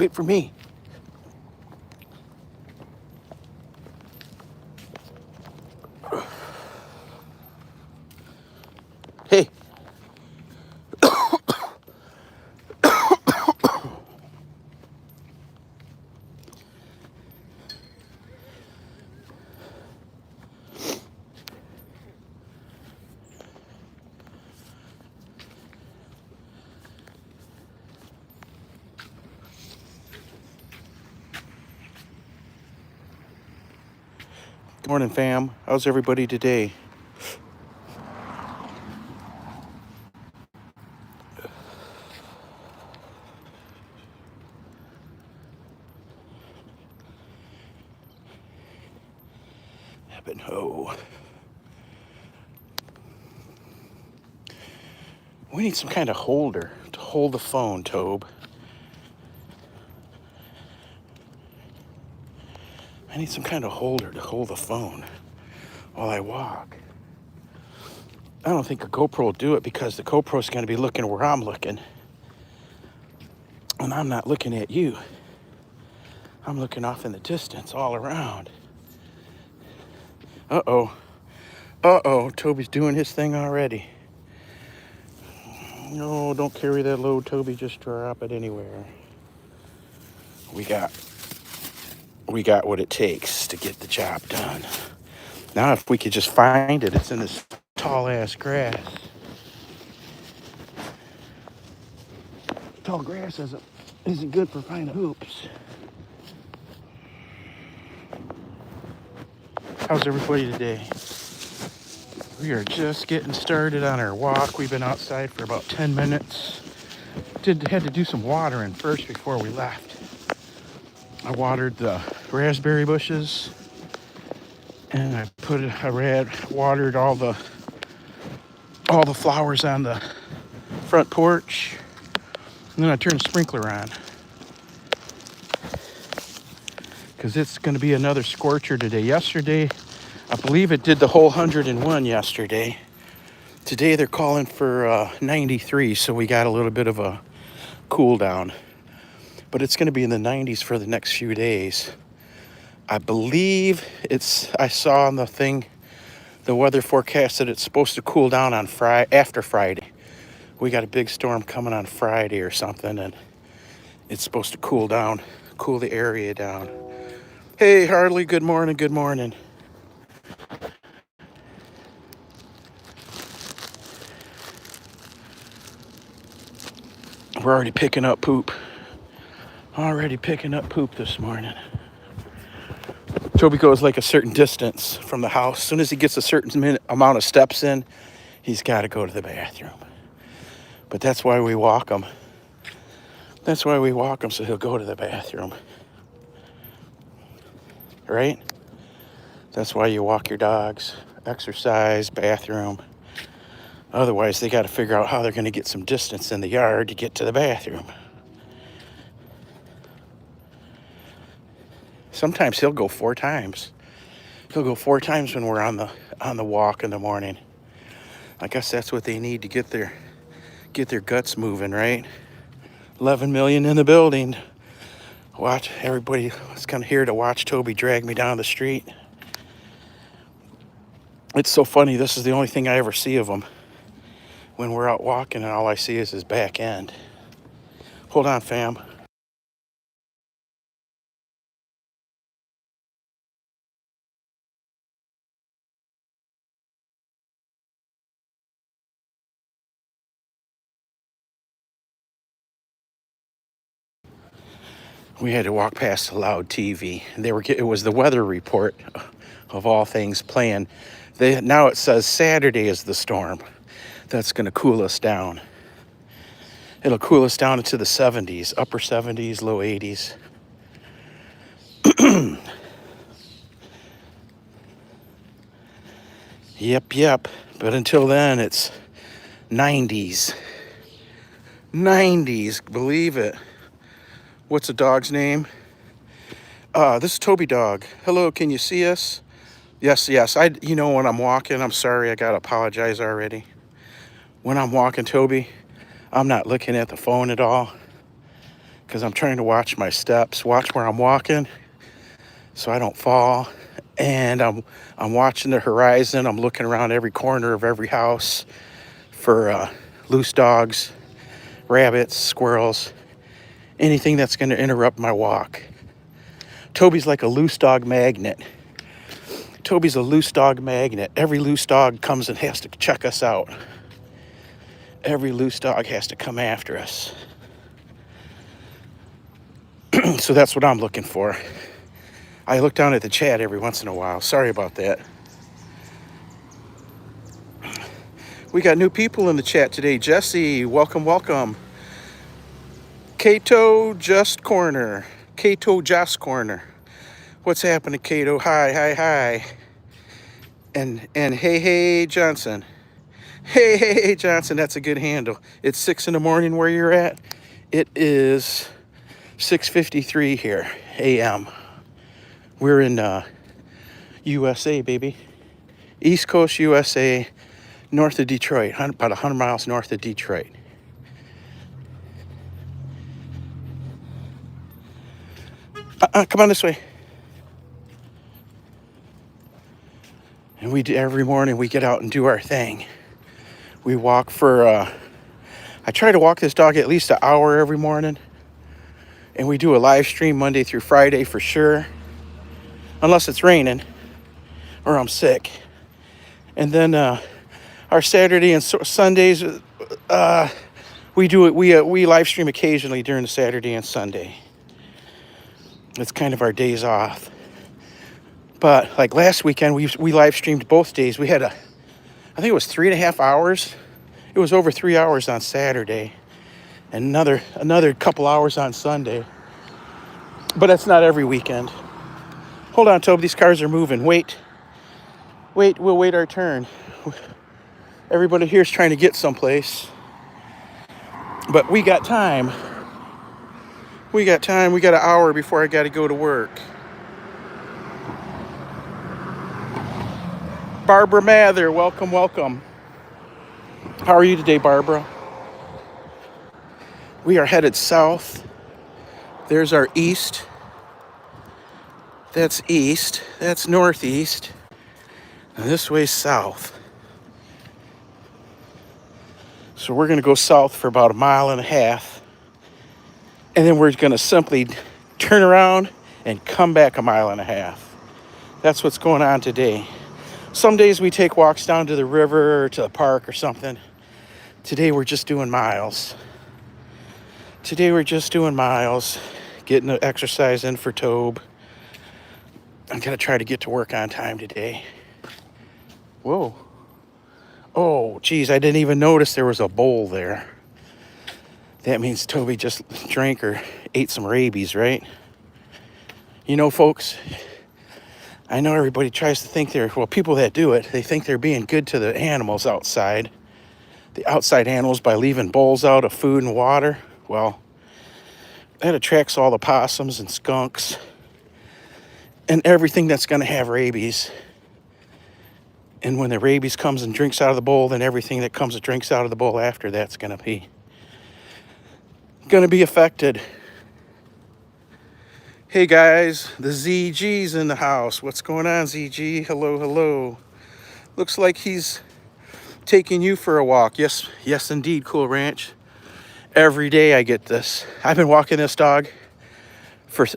Wait for me. Hey. Good morning, fam. How's everybody today? Heaven ho. We need some kind of holder to hold the phone, Tobe. I need some kind of holder to hold the phone while I walk. I don't think a GoPro will do it because the GoPro's going to be looking where I'm looking. And I'm not looking at you. I'm looking off in the distance all around. Uh-oh. Uh-oh. Toby's doing his thing already. No, don't carry that load, Toby. Just drop it anywhere. We got what it takes to get the job done. Now, if we could just find it, it's in this tall-ass grass. Tall grass isn't good for finding hoops. How's everybody today? We are just getting started on our walk. We've been outside for about 10 minutes. Had to do some watering first before we left. I watered the raspberry bushes, and I watered all the flowers on the front porch. And then I turned the sprinkler on because it's going to be another scorcher today. Yesterday, I believe it did the whole 101 yesterday. Today they're calling for 93, so we got a little bit of a cool down. But it's going to be in the 90s for the next few days. I believe I saw on the thing, the weather forecast, that it's supposed to cool down on after Friday. We got a big storm coming on Friday or something, and it's supposed to cool the area down. Hey, Harley, good morning, good morning. We're already picking up poop. This morning. Toby goes like a certain distance from the house. As soon as he gets a certain amount of steps in, he's got to go to the bathroom. But that's why we walk him. So he'll go to the bathroom. Right? That's why you walk your dogs. Exercise, bathroom. Otherwise, they got to figure out how they're going to get some distance in the yard to get to the bathroom. Sometimes he'll go 4 times. He'll go 4 times when we're on the walk in the morning. I guess that's what they need to get their guts moving, right? 11 million in the building. Watch, everybody was kind of here to watch Toby drag me down the street. It's so funny. This is the only thing I ever see of him when we're out walking, and all I see is his back end. Hold on, fam. We had to walk past a loud TV. It was the weather report of all things playing. Now it says Saturday is the storm. That's going to cool us down. It'll cool us down into the 70s, upper 70s, low 80s. Yep. But until then, it's 90s. 90s, believe it. What's the dog's name? This is Toby dog. Hello, can you see us? Yes. When I'm walking, I'm sorry, I gotta apologize already. When I'm walking, Toby, I'm not looking at the phone at all. because I'm trying to watch my steps, watch where I'm walking so I don't fall. And I'm watching the horizon. I'm looking around every corner of every house for loose dogs, rabbits, squirrels, anything that's going to interrupt my walk. Toby's like a loose dog magnet. Toby's a loose dog magnet. Every loose dog comes and has to check us out. Every loose dog has to come after us. So that's what I'm looking for. I look down at the chat every once in a while. Sorry about that. We got new people in the chat today. Jesse, welcome, welcome. Cato Just Corner. Cato Just Corner. What's happening, Cato? Hi, hi, hi. And hey Johnson. Hey Johnson, that's a good handle. It's 6 in the morning where you're at. It is 6:53 here, a.m. We're in USA, baby. East Coast USA, north of Detroit, about 100 miles north of Detroit. Come on this way. And every morning we get out and do our thing. We walk for, I try to walk this dog at least an hour every morning. And we do a live stream Monday through Friday for sure. Unless it's raining or I'm sick. And then our Saturday and Sundays, we do it. We live stream occasionally during the Saturday and Sunday. It's kind of our days off. But like last weekend, we live streamed both days. We had I think it was 3.5 hours. It was over 3 hours on Saturday, and another couple hours on Sunday. But that's not every weekend. Hold on, Toby. These cars are moving. Wait. We'll wait our turn. Everybody here's trying to get someplace, but we got time. We got time. We got an hour before I got to go to work. Barbara Mather, welcome, welcome. How are you today, Barbara? We are headed south. There's our east. That's east. That's northeast. And this way's south. So we're going to go south for about 1.5 miles. And then we're going to simply turn around and come back 1.5 miles. That's what's going on today. Some days we take walks down to the river or to the park or something. Today we're just doing miles. Today we're just doing miles, getting the exercise in for Tobe. I'm going to try to get to work on time today. Whoa. Oh, geez, I didn't even notice there was a bowl there. That means Toby just drank or ate some rabies, right? You know, folks, I know everybody tries to think people that do it, they think they're being good to the animals outside. The outside animals by leaving bowls out of food and water. Well, that attracts all the possums and skunks and everything that's going to have rabies. And when the rabies comes and drinks out of the bowl, then everything that comes and drinks out of the bowl after that's going to be affected. Hey guys, the ZG's in the house. What's going on, ZG? Hello, hello. Looks like he's taking you for a walk. Yes, indeed, Cool Ranch. Every day I get this. I've been walking this dog for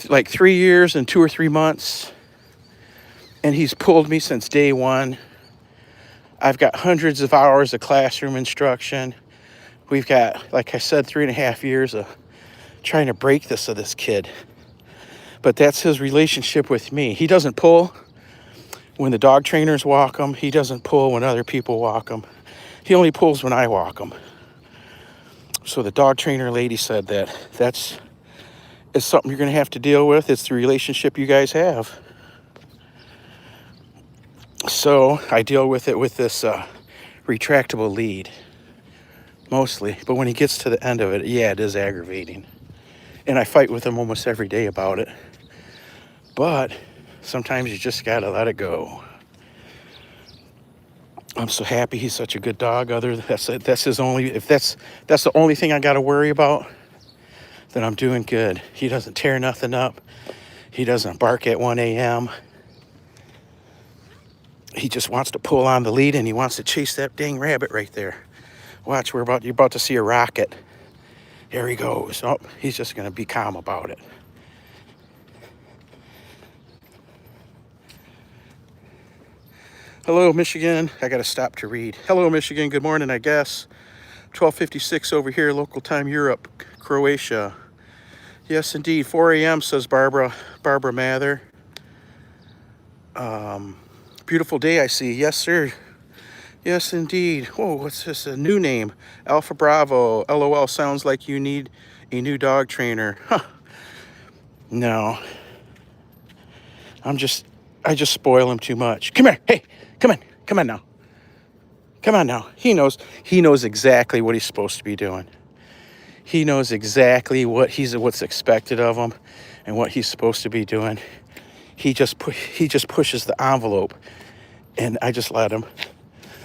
like 3 years and 2 or 3 months. And he's pulled me since day one. I've got hundreds of hours of classroom instruction. We've got, like I said, 3.5 years of trying to break this of this kid. But that's his relationship with me. He doesn't pull when the dog trainers walk him. He doesn't pull when other people walk him. He only pulls when I walk him. So the dog trainer lady said that's something you're going to have to deal with. It's the relationship you guys have. So I deal with it with this retractable lead, mostly. But when he gets to the end of it, yeah, it is aggravating. And I fight with him almost every day about it. But sometimes you just got to let it go. I'm so happy he's such a good dog. That's his only, if that's the only thing I got to worry about, then I'm doing good. He doesn't tear nothing up. He doesn't bark at 1 a.m. He just wants to pull on the lead and he wants to chase that dang rabbit right there. Watch, you're about to see a rocket. Here he goes. Oh, he's just gonna be calm about it. Hello, Michigan. I gotta stop to read. Hello, Michigan. Good morning, I guess. 12:56 over here, local time, Europe, Croatia. Yes, indeed. 4 a.m. says Barbara Mather. Beautiful day, I see. Yes, sir. Yes, indeed. Whoa, what's this? A new name. Alpha Bravo. LOL. Sounds like you need a new dog trainer. Huh. No. I just spoil him too much. Come here. Hey, come on. Come on now. Come on now. He knows exactly what he's supposed to be doing. He knows exactly what's expected of him and what he's supposed to be doing. He just pushes the envelope, and I just let him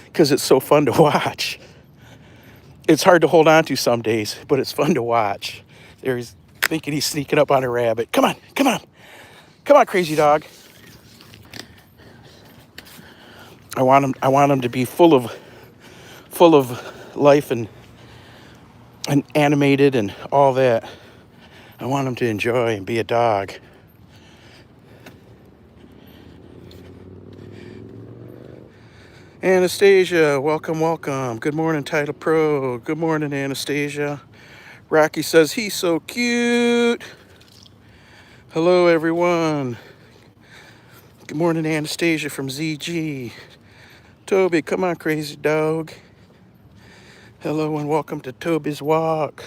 because it's so fun to watch. It's hard to hold on to some days, but it's fun to watch. There he's thinking he's sneaking up on a rabbit. Come on, come on. Come on, crazy dog. I want him to be full of life and animated and all that. I want him to enjoy and be a dog. Anastasia, welcome. Good morning, Titlepro. Good morning, Anastasia. Rocky says he's so cute. Hello, everyone. Good morning, Anastasia from ZG. Toby, come on, crazy dog. Hello and welcome to Toby's Walk.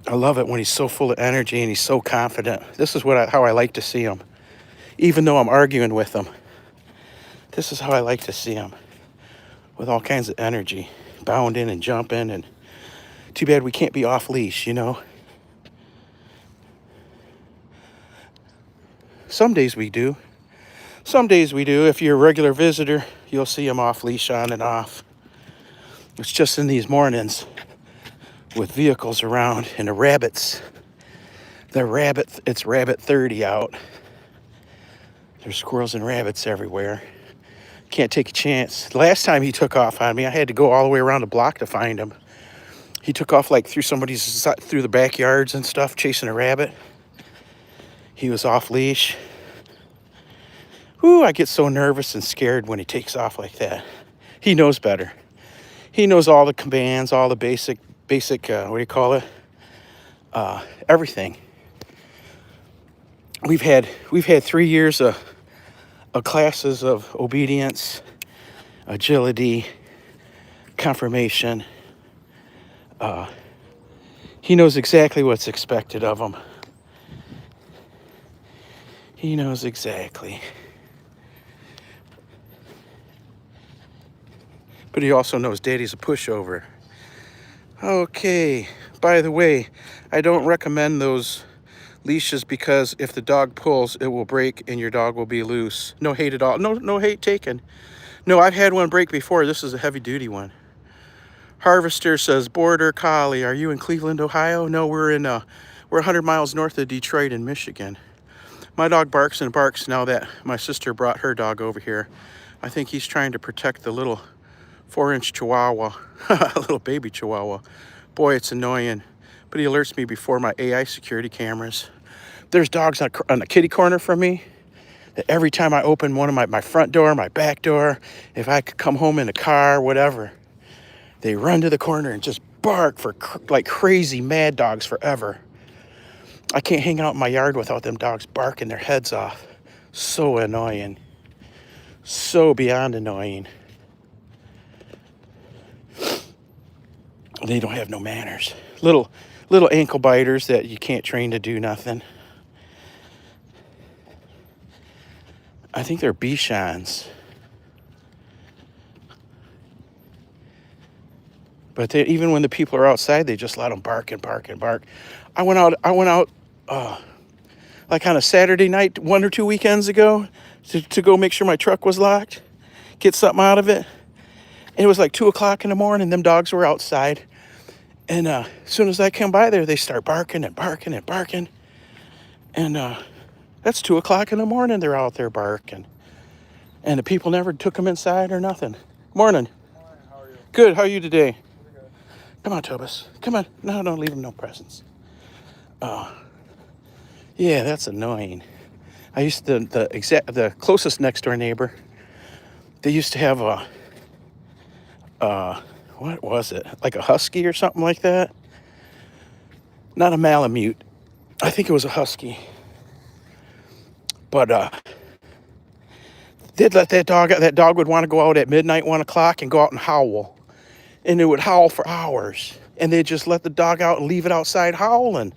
I love it when he's so full of energy and he's so confident. This is how I like to see him. Even though I'm arguing with him, this is how I like to see him. With all kinds of energy, bounding and jumping. And too bad we can't be off leash, you know. Some days we do. If you're a regular visitor, you'll see him off leash, on and off. It's just in these mornings with vehicles around and the rabbits. It's rabbit 30 out. There's squirrels and rabbits everywhere. Can't take a chance. Last time he took off on me, I had to go all the way around the block to find him. He took off like through the backyards and stuff, chasing a rabbit. He was off leash. Ooh, I get so nervous and scared when he takes off like that. He knows better. He knows all the commands, all the basic, what do you call it? Everything. We've had 3 years of classes of obedience, agility, confirmation. He knows exactly what's expected of him. He knows exactly. But he also knows Daddy's a pushover. Okay, by the way, I don't recommend those leashes because if the dog pulls, it will break and your dog will be loose. No hate at all. No hate taken. No, I've had one break before. This is a heavy duty one. Harvester says, Border Collie, are you in Cleveland, Ohio? No, we're 100 miles north of Detroit in Michigan. My dog barks and barks now that my sister brought her dog over here. I think he's trying to protect the little 4-inch Chihuahua, a little baby Chihuahua. Boy, it's annoying, but he alerts me before my AI security cameras. There's dogs on the kitty corner from me that every time I open one of my front door, my back door, if I could come home in a car, whatever, they run to the corner and just bark for like crazy mad dogs forever. I can't hang out in my yard without them dogs barking their heads off. So annoying. So beyond annoying. They don't have no manners. Little ankle biters that you can't train to do nothing. I think they're Bichons. But even when the people are outside, they just let them bark and bark and bark. I went out like on a Saturday night 1 or 2 weekends ago to go make sure my truck was locked, get something out of it. And it was like 2 o'clock in the morning. Them dogs were outside. And as soon as I come by there, they start barking and barking and barking. And that's 2 o'clock in the morning. They're out there barking. And the people never took them inside or nothing. Morning. Morning, how are you? Good. How are you today? Good. Come on, Tobus. Come on. No, don't leave him no presents. Yeah, that's annoying. I used to, the closest next door neighbor, they used to have what was it? Like a husky or something like that? Not a Malamute. I think it was a husky. But they'd let that dog would want to go out at midnight, 1 o'clock, and go out and howl. And it would howl for hours. And they'd just let the dog out and leave it outside howling.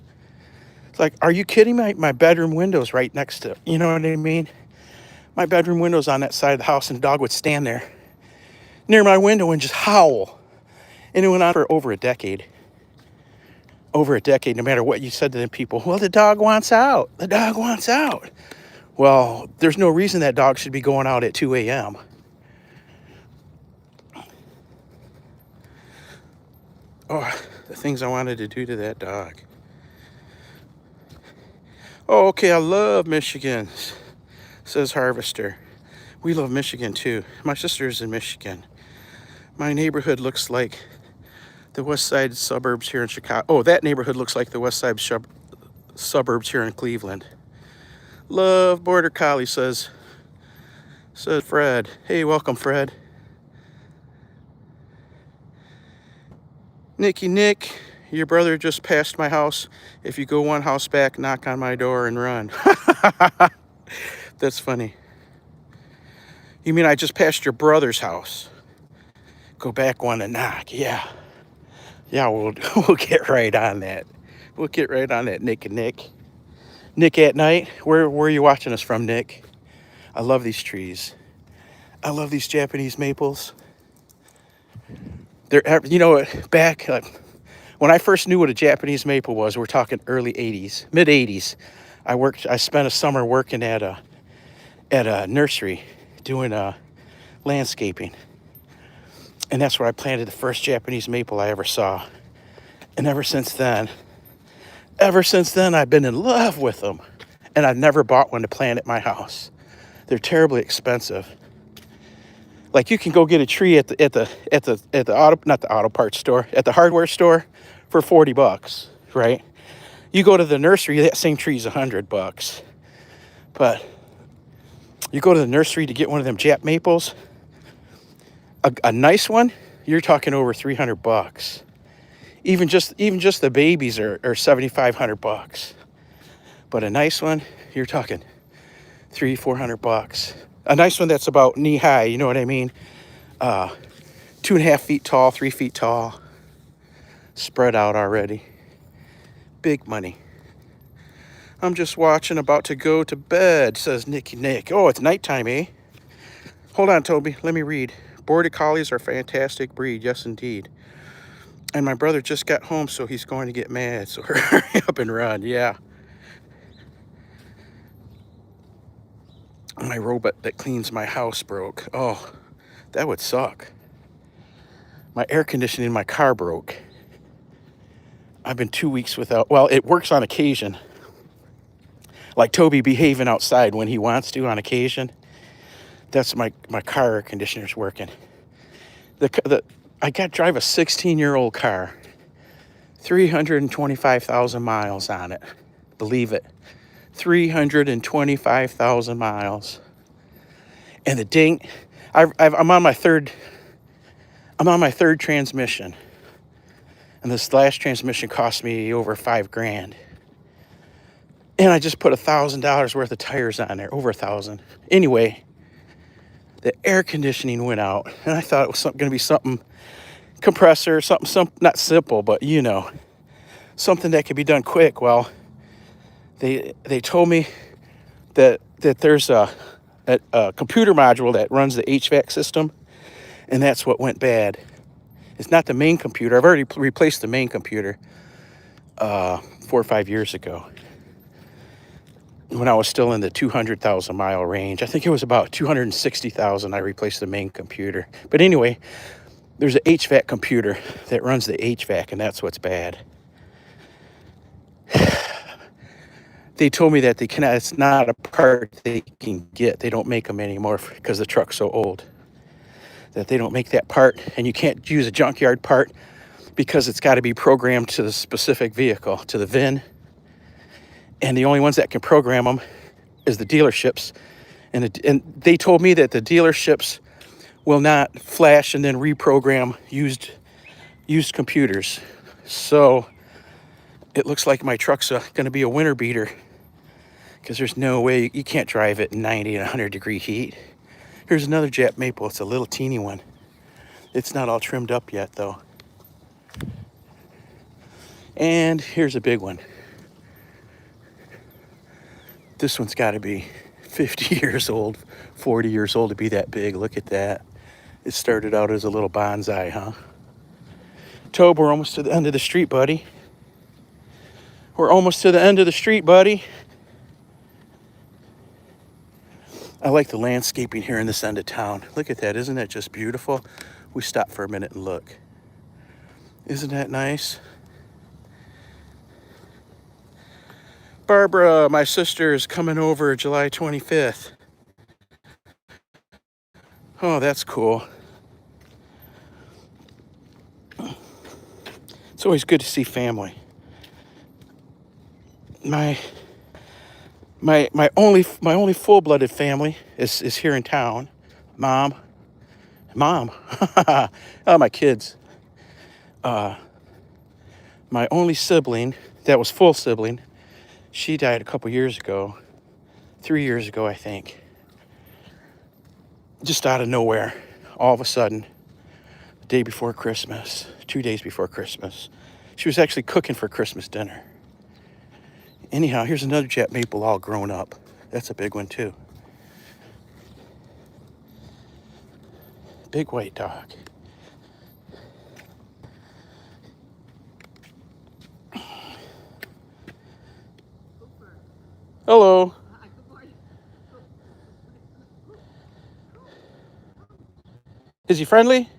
It's like, are you kidding me? My bedroom window's right next to, you know what I mean? My bedroom window's on that side of the house, and the dog would stand there near my window and just howl. And it went on for over a decade. Over a decade, no matter what you said to them people. Well, the dog wants out. The dog wants out. Well, there's no reason that dog should be going out at 2 a.m. Oh, the things I wanted to do to that dog. Oh, okay, I love Michigan, says Harvester. We love Michigan too. My sister's in Michigan. My neighborhood looks like the west side suburbs here in Chicago. Oh, that neighborhood looks like the west side suburbs here in Cleveland. Love Border Collie, says Fred. Hey, welcome, Fred. Nick, your brother just passed my house. If you go one house back, knock on my door and run. That's funny. You mean I just passed your brother's house? Go back one and knock. Yeah, we'll get right on that. We'll get right on that, Nick and Nick. Nick at night. Where are you watching us from, Nick? I love these trees. I love these Japanese maples. They're, you know, back when I first knew what a Japanese maple was, we're talking early 80s, mid 80s. I spent a summer working at a nursery doing landscaping. And that's where I planted the first Japanese maple I ever saw. And ever since then, I've been in love with them. And I've never bought one to plant at my house. They're terribly expensive. Like, you can go get a tree at the hardware store for $40, right? You go to the nursery, that same tree is $100. But you go to the nursery to get one of them Jap maples, a nice one, you're talking over $300. Even just the babies are $7,500. But a nice one, you're talking $300-400. A nice one that's about knee high, you know what I mean? 2.5 feet tall, 3 feet tall, spread out already. Big money. I'm just watching, about to go to bed, says Nick. Oh, it's nighttime, eh? Hold on, Toby. Let me read. Border Collies are a fantastic breed. Yes, indeed. And my brother just got home, so he's going to get mad. So hurry up and run. Yeah. My robot that cleans my house broke. Oh, that would suck. My air conditioning in my car broke. I've been 2 weeks without, well, it works on occasion. Like Toby behaving outside when he wants to on occasion. That's my car air conditioner's working. I got to drive a 16-year-old car. 325,000 miles on it. Believe it. 325,000 miles. And the ding, I'm on my third transmission. And this last transmission cost me over $5,000. And I just put $1,000 worth of tires on there, over 1,000. Anyway, the air conditioning went out, and I thought it was going to be something, compressor, something not simple, but you know, something that could be done quick. Well, they told me that there's a computer module that runs the HVAC system, and that's what went bad. It's not the main computer. I've already replaced the main computer 4 or 5 years ago, when I was still in the 200,000 mile range. I think it was about 260,000 I replaced the main computer. But anyway, There's an HVAC computer that runs the HVAC, and that's what's bad. They told me that they cannot, it's not a part they can get. They don't make them anymore because the truck's so old that they don't make that part, and you can't use a junkyard part because it's got to be programmed to the specific vehicle, to the VIN. And the only ones that can program them is the dealerships. And they told me that the dealerships will not flash and then reprogram used computers. So it looks like my truck's going to be a winter beater because there's no way you can't drive it in 90 and 100 degree heat. Here's another Jap maple. It's a little teeny one. It's not all trimmed up yet though. And here's a big one. This one's got to be 50 years old, 40 years old to be that big. Look at that. It started out as a little bonsai, huh? Toby, we're almost to the end of the street, buddy. We're almost to the end of the street, buddy. I like the landscaping here in this end of town. Look at that. Isn't that just beautiful? We stop for a minute and look. Isn't that nice? Barbara, my sister, is coming over July 25th. Oh, that's cool. It's always good to see family. My only full-blooded family is here in town. Mom. Oh, my kids. My only sibling that was full sibling, she died a couple years ago. 3 years ago, I think. Just out of nowhere, all of a sudden, the day before Christmas, 2 days before Christmas. She was actually cooking for Christmas dinner. Anyhow, here's another Jap maple all grown up. That's a big one too. Big white dog. Hello. Is he friendly?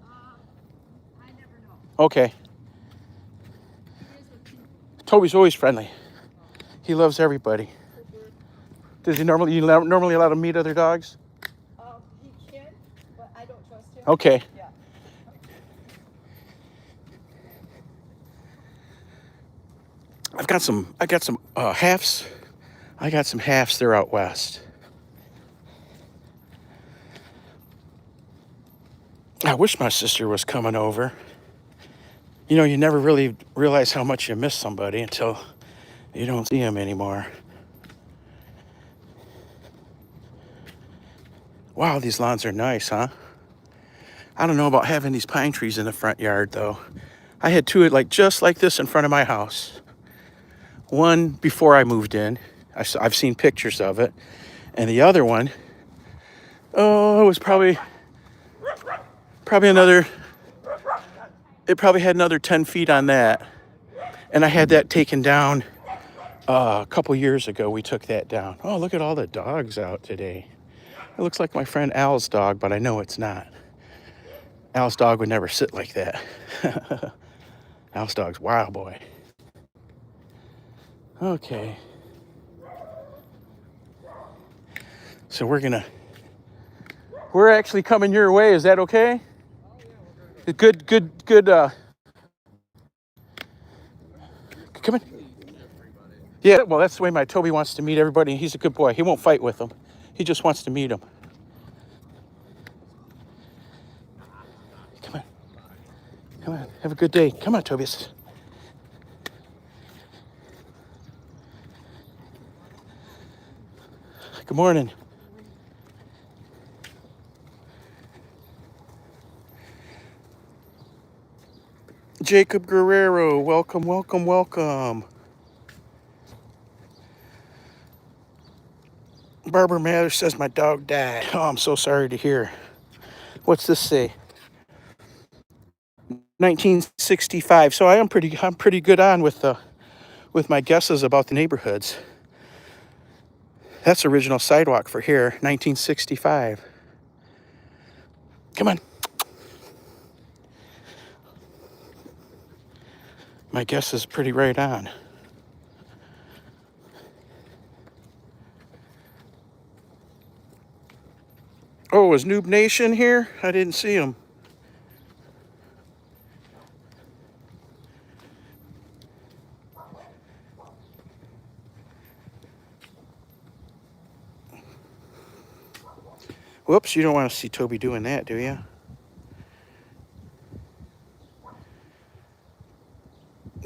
I never know. Okay. Toby's always friendly. He loves everybody. Does he normally allow him to meet other dogs? He can, but I don't trust him. Okay. Yeah. I got some halves. I got some halves. They're out west. I wish my sister was coming over. You know, you never really realize how much you miss somebody until you don't see them anymore. Wow, these lawns are nice, huh? I don't know about having these pine trees in the front yard, though. I had two just like this in front of my house. One before I moved in. I've seen pictures of it. And the other one, it was probably another, it probably had another 10 feet on that. And I had that taken down a couple years ago. We took that down. Oh, look at all the dogs out today. It looks like my friend Al's dog, but I know it's not. Al's dog would never sit like that. Al's dog's wild boy. Okay. So we're actually coming your way. Is that okay? Good. Come in. Yeah, well, that's the way my Toby wants to meet everybody. He's a good boy. He won't fight with them. He just wants to meet them. Come on. Have a good day. Come on, Tobias. Good morning. Jacob Guerrero, welcome. Barbara Mather says my dog died. Oh, I'm so sorry to hear. What's this say? 1965. So I'm pretty good on with my guesses about the neighborhoods. That's original sidewalk for here, 1965. Come on. My guess is pretty right on. Oh, is Noob Nation here? I didn't see him. Whoops, you don't want to see Toby doing that, do you?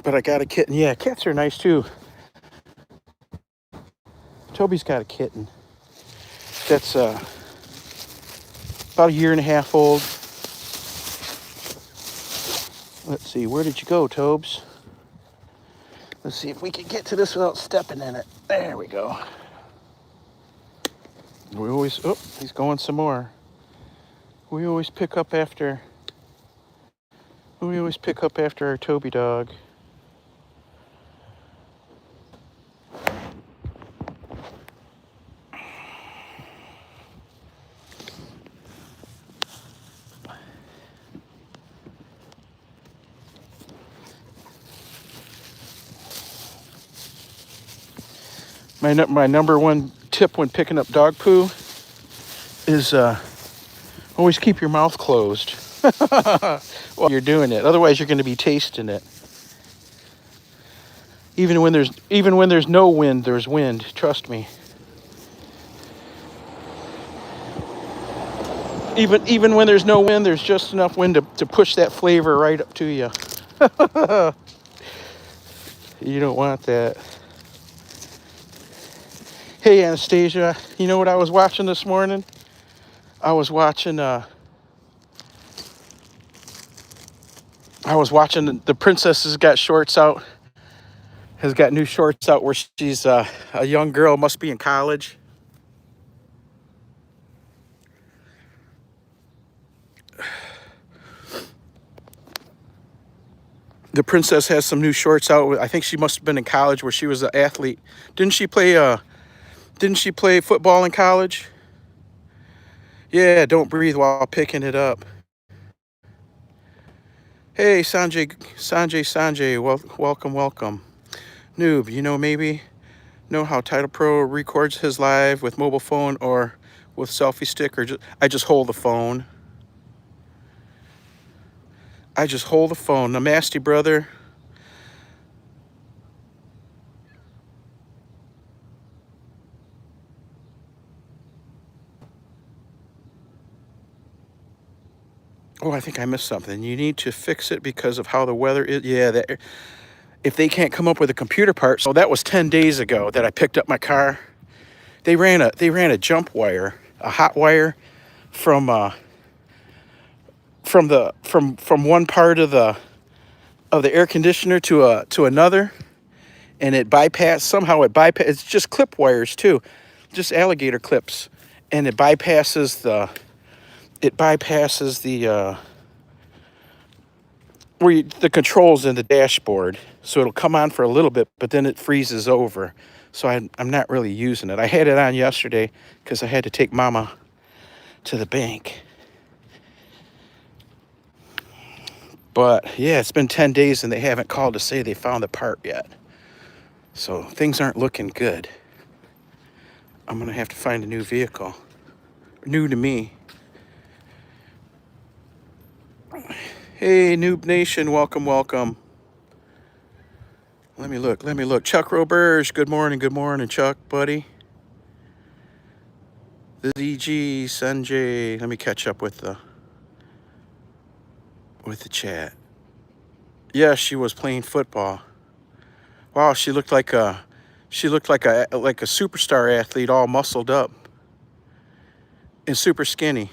But I got a kitten. Yeah, cats are nice too. Toby's got a kitten. That's about a year and a half old. Let's see, where did you go, Tobes? Let's see if we can get to this without stepping in it. There we go. We always, oh, he's going some more. We always pick up after our Toby dog. My number one tip when picking up dog poo is always keep your mouth closed while you're doing it. Otherwise, you're going to be tasting it. Even when there's no wind, there's wind. Trust me. Even when there's no wind, there's just enough wind to push that flavor right up to you. You don't want that. Hey, Anastasia, you know what I was watching this morning? I was watching the Princess has got shorts out. Has got new shorts out where she's a young girl, must be in college. The Princess has some new shorts out. I think she must have been in college where she was an athlete. Didn't she play football in college? Yeah, don't breathe while picking it up. Hey, Sanjay, welcome. Noob, you know how Titlepro records his live with mobile phone or with selfie stick, or I just hold the phone. Namasty, brother. Oh, I think I missed something. You need to fix it because of how the weather is. Yeah, if they can't come up with a computer part. So that was 10 days ago that I picked up my car. They ran a jump wire, a hot wire from one part of the air conditioner to another, and it bypassed. It's just clip wires too, just alligator clips, and it bypasses the the controls in the dashboard, so it'll come on for a little bit, but then it freezes over. So I'm not really using it. I had it on yesterday because I had to take Mama to the bank. But yeah, it's been 10 days and they haven't called to say they found the part yet. So things aren't looking good. I'm gonna have to find a new vehicle. New to me. Hey, Noob Nation, welcome. Let me look. Chuck Roberge, good morning, Chuck, buddy. The ZG, Sanjay. Let me catch up with the chat. Yeah, she was playing football. Wow, she looked like a superstar athlete, all muscled up and super skinny.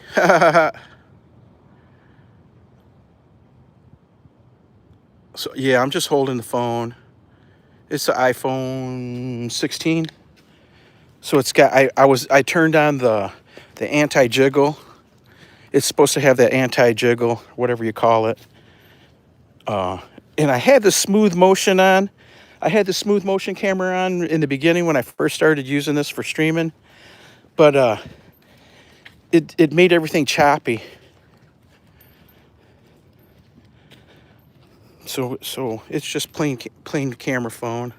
So yeah, I'm just holding the phone. It's the iPhone 16. So it's got I turned on the anti-jiggle. It's supposed to have that anti-jiggle, whatever you call it. And I had the smooth motion on. I had the smooth motion camera on in the beginning when I first started using this for streaming, but it made everything choppy. So it's just plain camera phone.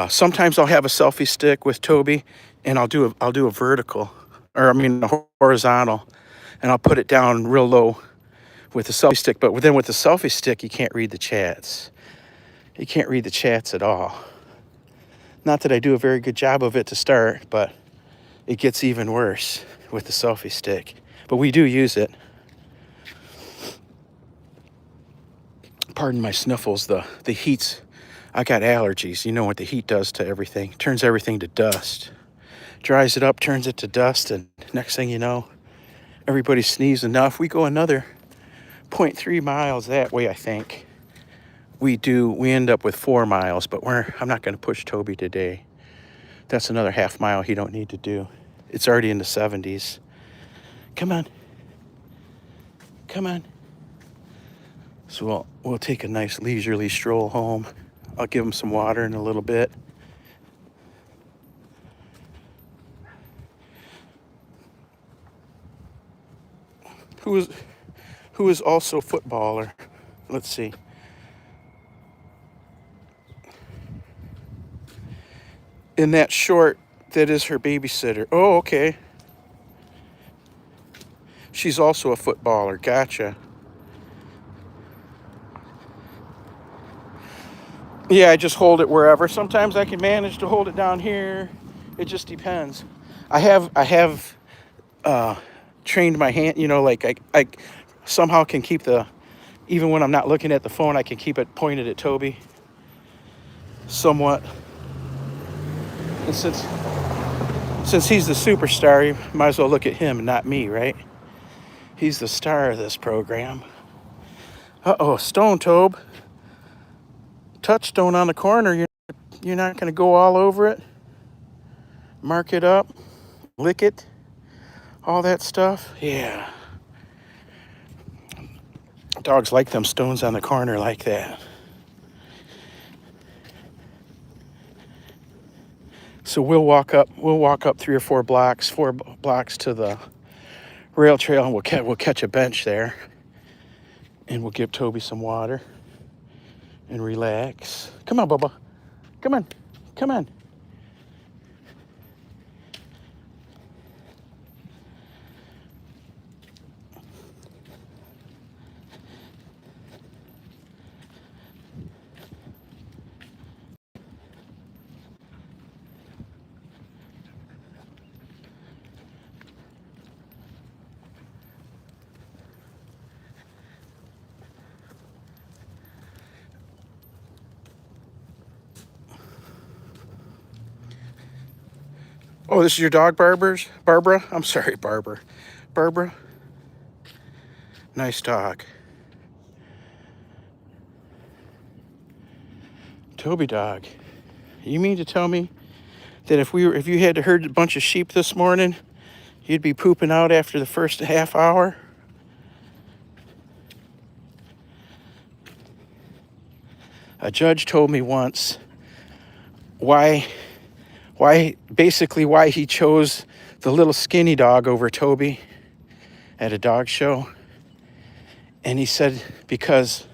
Sometimes I'll have a selfie stick with Toby, and I'll do a vertical, or I mean a horizontal, and I'll put it down real low with the selfie stick. But then with the selfie stick, you can't read the chats. You can't read the chats at all. Not that I do a very good job of it to start, but it gets even worse with the selfie stick. But we do use it. Pardon my sniffles. The heat's, I got allergies. You know what the heat does to everything. Turns everything to dust. Dries it up, turns it to dust, and next thing you know, everybody's sneezing. Now, if we go another 0.3 miles that way, I think we end up with 4 miles, but I'm not going to push Toby today. That's another half mile he don't need to do. It's already in the 70s. Come on. Come on. So we'll take a nice leisurely stroll home. I'll give him some water in a little bit. Who is also a footballer? Let's see. In that short, that is her babysitter. Oh, okay. She's also a footballer. Gotcha. Yeah, I just hold it wherever. Sometimes I can manage to hold it down here. It just depends. I have trained my hand, like I somehow can keep even when I'm not looking at the phone, I can keep it pointed at Toby somewhat. And since he's the superstar, you might as well look at him and not me, right? He's the star of this program. Uh-oh, stone, Tobe. Touchstone on the corner. You're not going to go all over it. Mark it up. Lick it. All that stuff. Yeah. Dogs like them stones on the corner like that. So we'll walk up 3 or 4 blocks to the rail trail, and we'll catch a bench there, and we'll give Toby some water and relax. Come on, Bubba. Come on. Come on. Oh, this is your dog, Barbara? I'm sorry, Barbara. Barbara? Nice dog. Toby dog. You mean to tell me that if you had to herd a bunch of sheep this morning, you'd be pooping out after the first half hour? A judge told me once why he chose the little skinny dog over Toby at a dog show. And he said because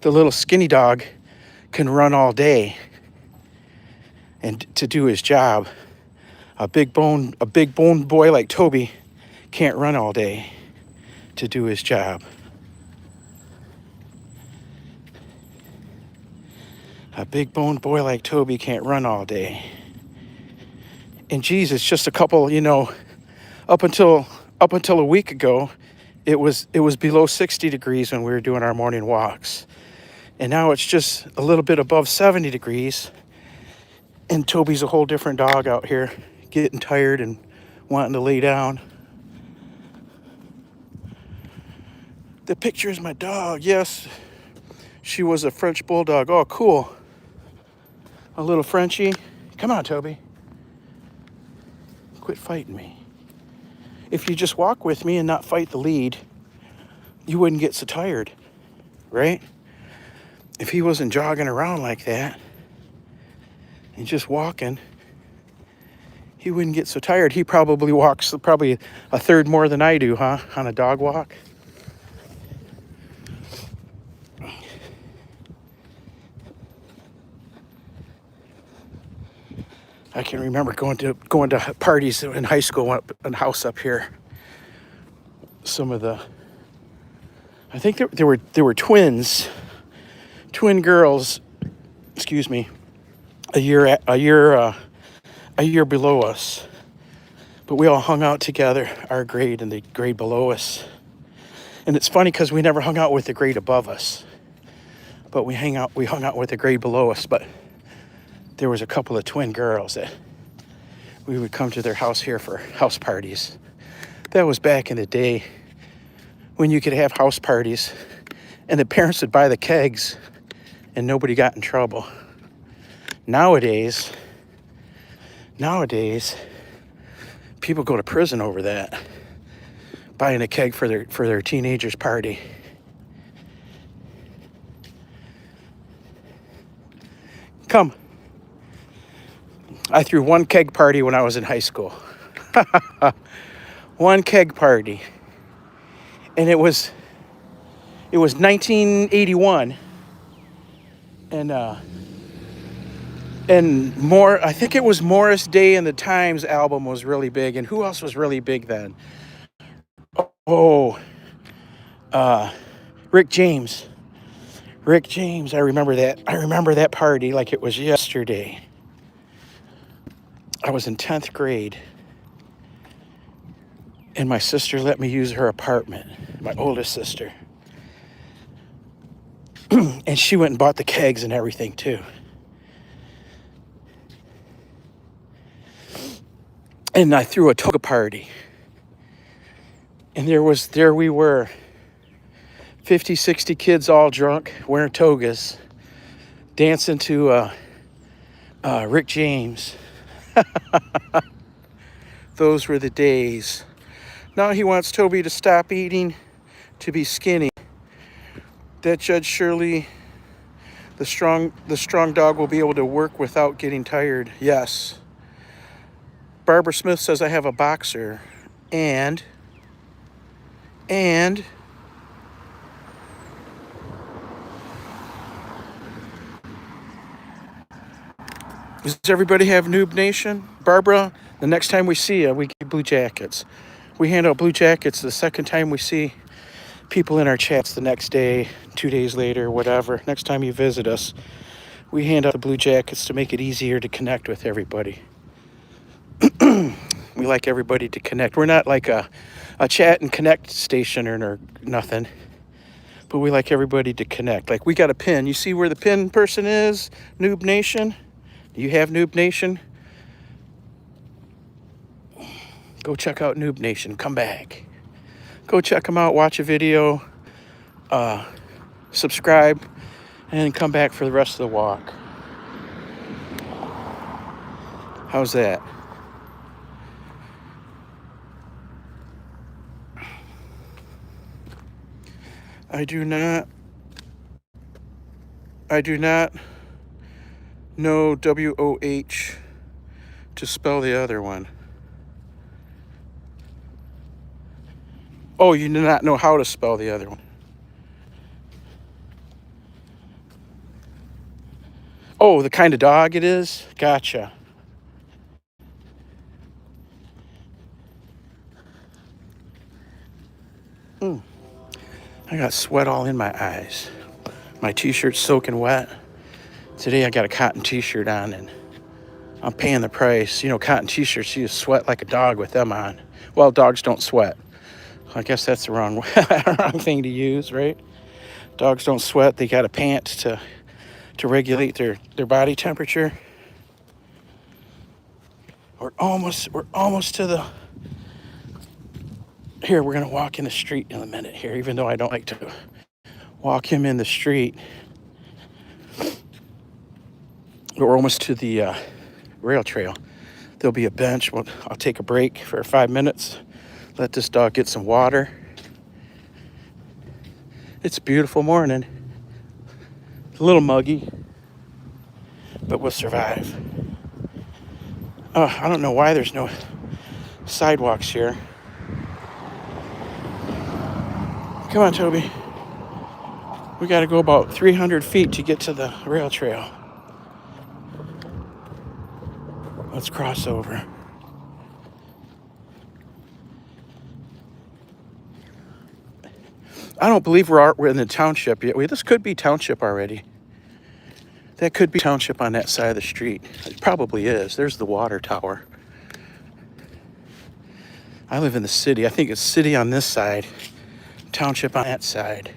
the little skinny dog can run all day and to do his job. A big boned boy like Toby can't run all day to do his job. A big boned boy like Toby can't run all day. And Jesus, just a couple, up until a week ago, it was below 60 degrees when we were doing our morning walks. And now it's just a little bit above 70 degrees. And Toby's a whole different dog out here, getting tired and wanting to lay down. The picture is my dog. Yes, she was a French bulldog. Oh, cool. A little Frenchie. Come on, Toby. Quit fighting me. If you just walk with me and not fight the lead, you wouldn't get so tired, right? If he wasn't jogging around like that and just walking, he wouldn't get so tired. He probably walks a third more than I do, huh? On a dog walk. I can remember going to parties in high school up in a house up here. Some of the, I think there were twin girls. Excuse me, a year below us, but we all hung out together, our grade and the grade below us. And it's funny because we never hung out with the grade above us, but we hung out with the grade below us. But there was a couple of twin girls that we would come to their house here for house parties. That was back in the day when you could have house parties and the parents would buy the kegs and nobody got in trouble. Nowadays, people go to prison over that, buying a keg for their teenagers' party. Come. I threw one keg party when I was in high school. One keg party. And it was 1981. And more, I think it was Morris Day and the Times album was really big. And who else was really big then? Rick James. Rick James, I remember that. I remember that party like it was yesterday. I was in 10th grade. And my sister let me use her apartment, my oldest sister. And she went and bought the kegs and everything too. And I threw a toga party. And there we were, 50, 60 kids all drunk, wearing togas, dancing to Rick James. Those were the days. Now he wants Toby to stop eating, to be skinny. That Judge Shirley, the strong dog will be able to work without getting tired. Yes. Barbara Smith says I have a boxer. And does everybody have Noob Nation? Barbara, the next time we see you, we give blue jackets. We hand out blue jackets the second time we see people in our chats the next day, 2 days later, whatever. Next time you visit us, we hand out the blue jackets to make it easier to connect with everybody. We like everybody to connect. We're not like a chat and connect station or nothing, but we like everybody to connect. Like we got a pin. You see where the pin person is? Noob Nation? Do you have Noob Nation? Go check out Noob Nation. Come back. Go check them out. Watch a video. Subscribe. And then come back for the rest of the walk. How's that? I do not know WOH to spell the other one. Oh, you do not know how to spell the other one. Oh, the kind of dog it is? Gotcha. I got sweat all in my eyes. My t-shirt's soaking wet. Today I got a cotton t-shirt on and I'm paying the price. You know, cotton t-shirts, you sweat like a dog with them on. Well, dogs don't sweat. I guess that's the wrong thing to use, right? Dogs don't sweat. They got a pant to regulate their body temperature. We're almost to the... Here, we're going to walk in the street in a minute here, even though I don't like to walk him in the street. We're almost to the rail trail. There'll be a bench. I'll take a break for 5 minutes. Let this dog get some water. It's a beautiful morning. It's a little muggy, but we'll survive. I don't know why there's no sidewalks here. Come on, Toby. We got to go about 300 feet to get to the rail trail. Let's cross over. I don't believe we're in the township yet. Wait, this could be township already. That could be township on that side of the street. It probably is. There's the water tower. I live in the city. I think it's city on this side, township on that side.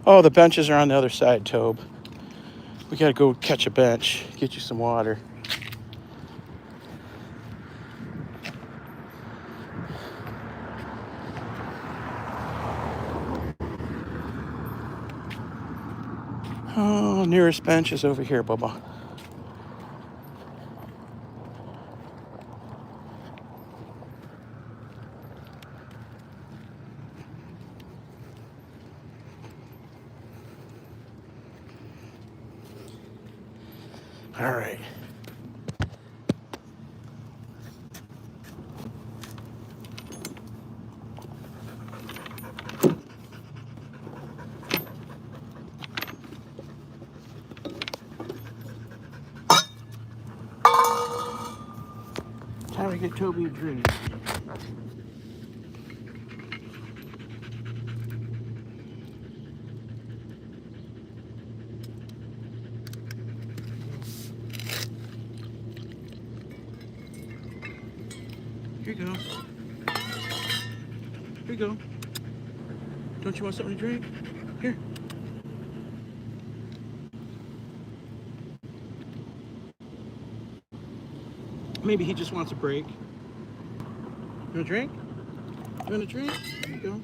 Oh, the benches are on the other side, Tobe. We gotta go catch a bench, get you some water. Oh, nearest bench is over here, Bubba. All right. Time to get Toby a drink. Here you go. Here you go. Don't you want something to drink? Here. Maybe he just wants a break. You want a drink? You want a drink? Here you go.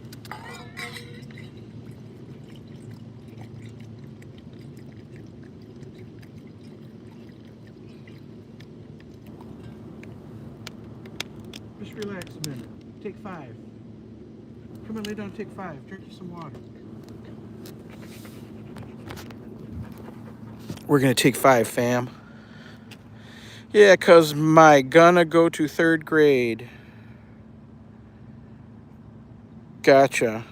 Just relax a minute. Take 5. Come on, lay down, take 5. Drink you some water. We're gonna take 5, fam. Yeah, 'cause my gonna go to 3rd grade. Gotcha.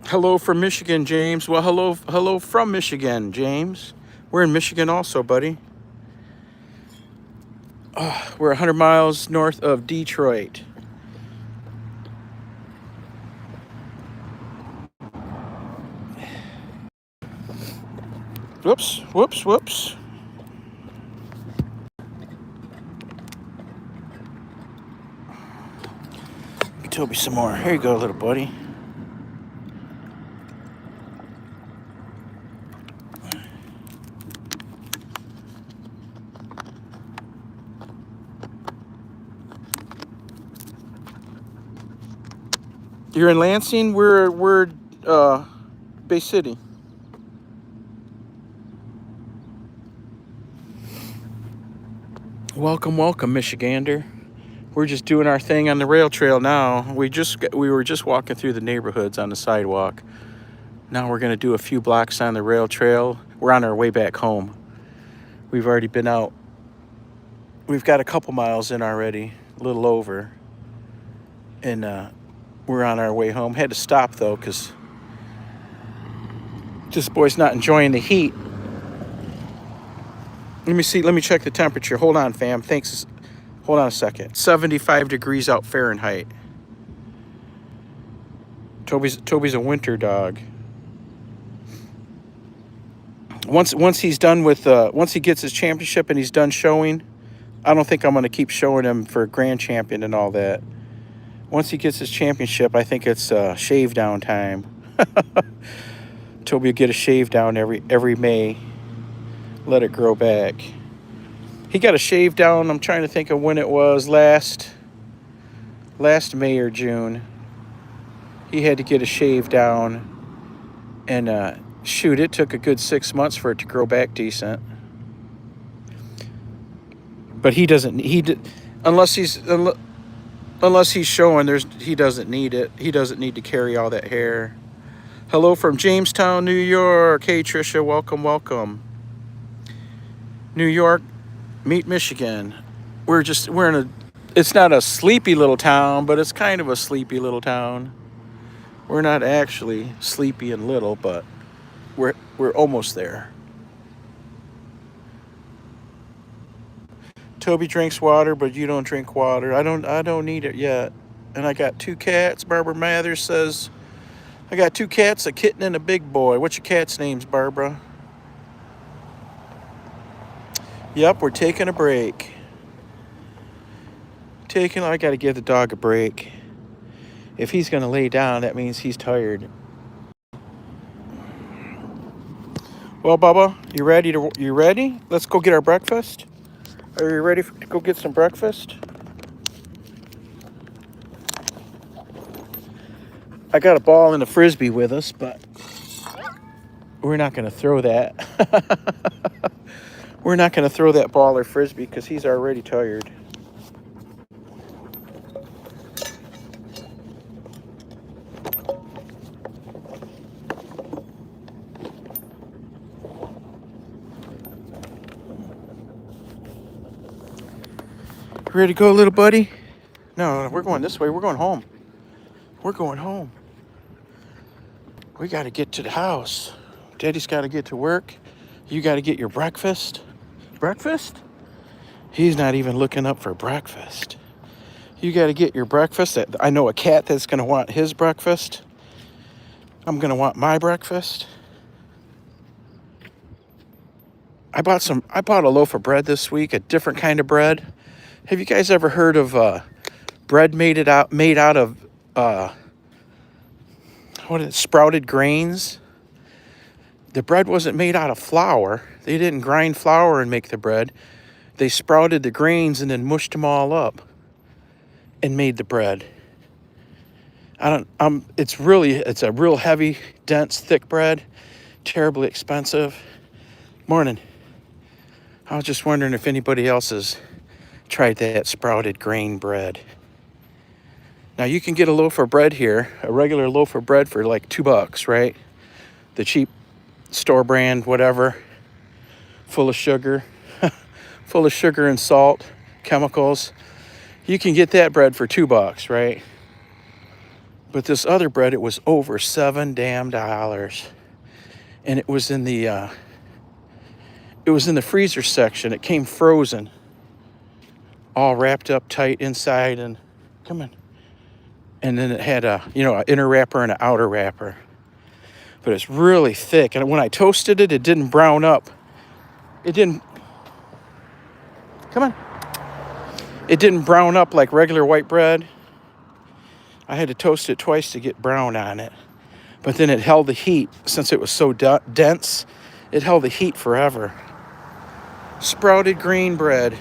Hello from Michigan, James. Well, hello from Michigan, James. We're in Michigan also, buddy. Oh, we're 100 miles north of Detroit. Whoops, whoops, whoops. Get Toby some more. Here you go, little buddy. You're in Lansing? We're Bay City. Welcome, welcome, Michigander. We're just doing our thing on the rail trail now. We were just walking through the neighborhoods on the sidewalk. Now we're gonna do a few blocks on the rail trail. We're on our way back home. We've already been out. We've got a couple miles in already, a little over. And we're on our way home. Had to stop though, because this boy's not enjoying the heat. Let me see. Let me check the temperature. Hold on, fam. Thanks. Hold on a second. 75 degrees out Fahrenheit. Toby's a winter dog. Once he's done with once he gets his championship and he's done showing, I don't think I'm going to keep showing him for grand champion and all that. Once he gets his championship, I think it's shave down time. Toby will get a shave down every May. Let it grow back. He got a shave down. I'm trying to think of when it was last May or June. He had to get a shave down, and shoot, it took a good 6 months for it to grow back decent. But he doesn't. Unless he's showing, he doesn't need it. He doesn't need to carry all that hair. Hello from Jamestown, New York. Hey Trisha, welcome, welcome. New York, meet Michigan. We're in It's not a sleepy little town, but it's kind of a sleepy little town. We're not actually sleepy and little, but we're almost there. Toby drinks water, but you don't drink water. I don't need it yet. And I got two cats. Barbara Mathers says I got two cats, a kitten and a big boy. What's your cat's names, Barbara? Yep, we're taking a break. I got to give the dog a break. If he's going to lay down, that means he's tired. Well, Bubba, you ready? Let's go get our breakfast. Are you ready to go get some breakfast? I got a ball and a frisbee with us, but we're not going to throw that. We're not going to throw that ball or frisbee because he's already tired. Ready to go, little buddy? No, we're going this way. We're going home. We're going home. We got to get to the house. Daddy's got to get to work. You got to get your breakfast. Breakfast? He's not even looking up for breakfast. You got to get your breakfast. I know a cat that's going to want his breakfast. I'm going to want my breakfast. I bought a loaf of bread this week, a different kind of bread. Have you guys ever heard of bread made out of sprouted grains? The bread wasn't made out of flour. They didn't grind flour and make the bread. They sprouted the grains and then mushed them all up and made the bread. It's a real heavy, dense, thick bread. Terribly expensive. Morning. I was just wondering if anybody else has tried that sprouted grain bread. Now you can get a loaf of bread here, a regular loaf of bread for like $2, right? The cheap store brand, whatever, full of sugar, full of sugar and salt, chemicals. You can get that bread for $2, right? But this other bread, it was over $7 damn dollars, and it was in the freezer section. It came frozen, all wrapped up tight inside, and come on. And then it had an inner wrapper and an outer wrapper. But it's really thick. And when I toasted it, it didn't brown up. It didn't brown up like regular white bread. I had to toast it twice to get brown on it. But then it held the heat. Since it was so dense, it held the heat forever. Sprouted grain bread.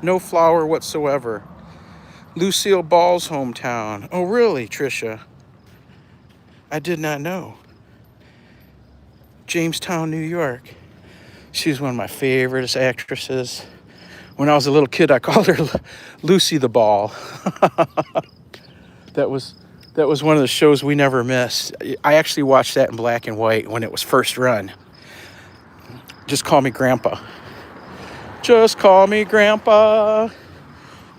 No flour whatsoever. Lucille Ball's hometown. Oh, really, Trisha? I did not know. Jamestown, New York. She's one of my favorite actresses. When I was a little kid, I called her Lucy the Ball. That was one of the shows we never missed. I actually watched that in black and white when it was first run. Just call me Grandpa. Just call me Grandpa.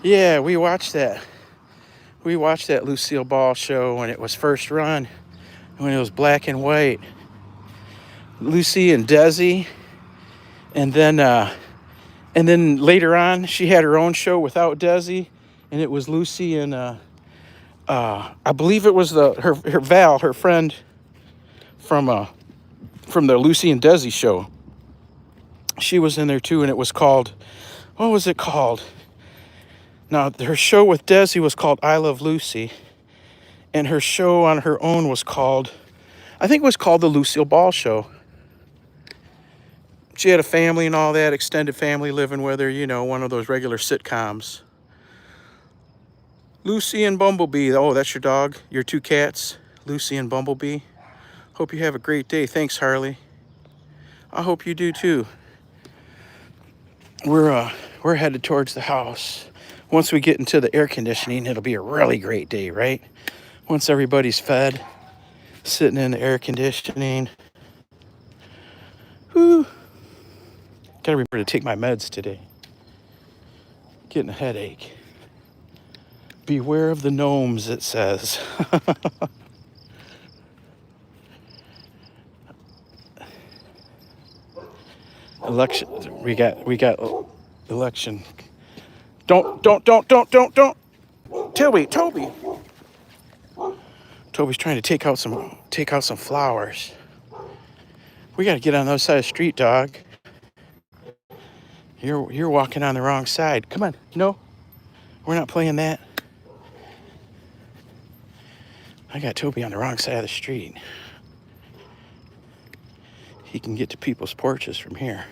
Yeah, we watched that. We watched that Lucille Ball show when it was first run, when it was black and white. Lucy and Desi, and then later on she had her own show without Desi, and it was Lucy and I believe it was her Val, her friend from the Lucy and Desi show. She was in there too, and it was called, what was it called? Now her show with Desi was called I Love Lucy, and her show on her own was called, I think it was called the Lucille Ball Show. She had a family and all that, extended family living with her, one of those regular sitcoms. Lucy and Bumblebee. Oh, that's your dog, your two cats, Lucy and Bumblebee. Hope you have a great day. Thanks, Harley. I hope you do too. We're headed towards the house. Once we get into the air conditioning, it'll be a really great day, right? Once everybody's fed, sitting in the air conditioning. Whew. Gotta remember to take my meds today. Getting a headache. Beware of the gnomes, it says. Election. We got election. Don't. Toby. Toby's trying to take out some flowers. We got to get on the other side of the street, dog. You're walking on the wrong side. Come on. No, we're not playing that. I got Toby on the wrong side of the street. He can get to people's porches from here.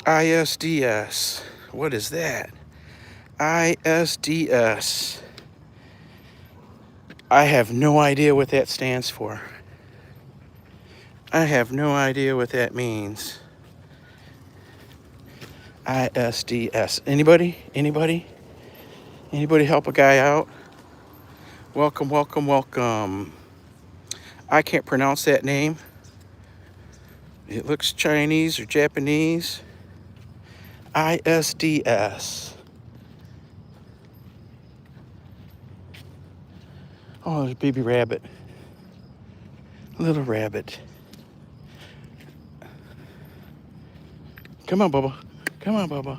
ISDS. What is that? ISDS. I have no idea what that stands for. I have no idea what that means. ISDS. Anybody? Anybody help a guy out? Welcome. I can't pronounce that name. It looks Chinese or Japanese. ISDS. Oh, there's a baby rabbit. Little rabbit. Come on, Bubba. Come on, Bubba.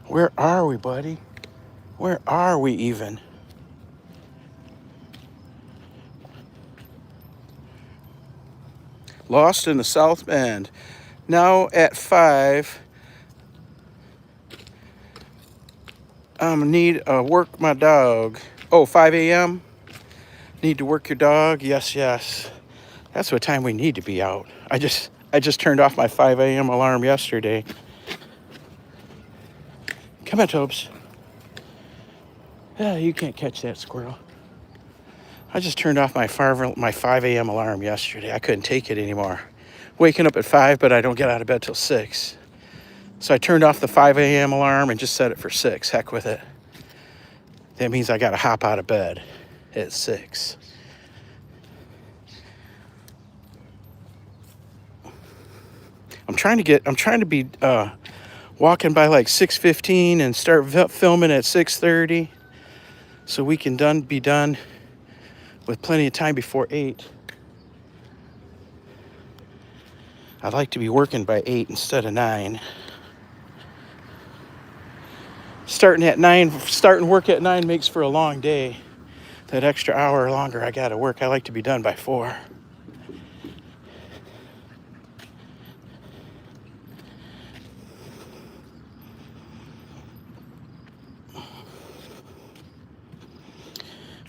Where are we, buddy? Where are we even? Lost in the South Bend. Now at 5. Need work my dog. Oh, 5 a.m. Need to work your dog. Yes. That's what time we need to be out. I just turned off my 5 a.m. alarm yesterday. Come on, Tobes. Yeah, you can't catch that squirrel. I just turned off my 5 a.m. alarm yesterday. I couldn't take it anymore. Waking up at 5, but I don't get out of bed till 6. So I turned off the 5 a.m. alarm and just set it for 6. Heck with it. That means I got to hop out of bed at 6. I'm trying to be walking by like 6:15 and start filming at 6:30, so we can be done with plenty of time before 8. I'd like to be working by 8 instead of 9. Starting work at 9 makes for a long day. That extra hour longer I gotta work, I like to be done by 4.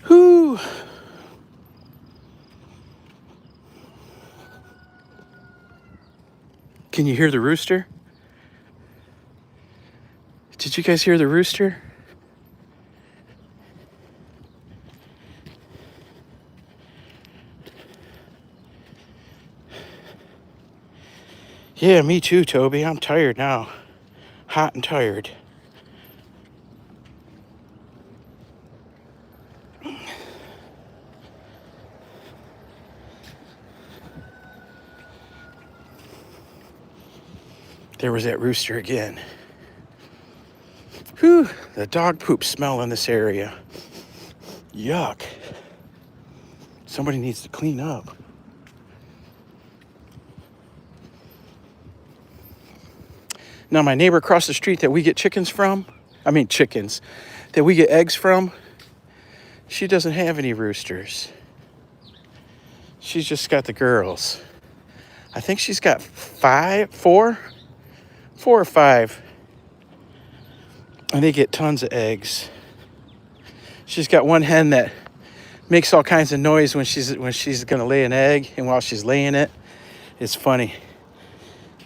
Whew. Can you hear the rooster? Did you guys hear the rooster? Yeah, me too, Toby. I'm tired now. Hot and tired. There was that rooster again. Whew, the dog poop smell in this area. Yuck. Somebody needs to clean up. Now, my neighbor across the street that we get that we get eggs from, she doesn't have any roosters. She's just got the girls. I think she's got 4 or 5. And they get tons of eggs. She's got one hen that makes all kinds of noise when she's gonna lay an egg, and while she's laying it, it's funny.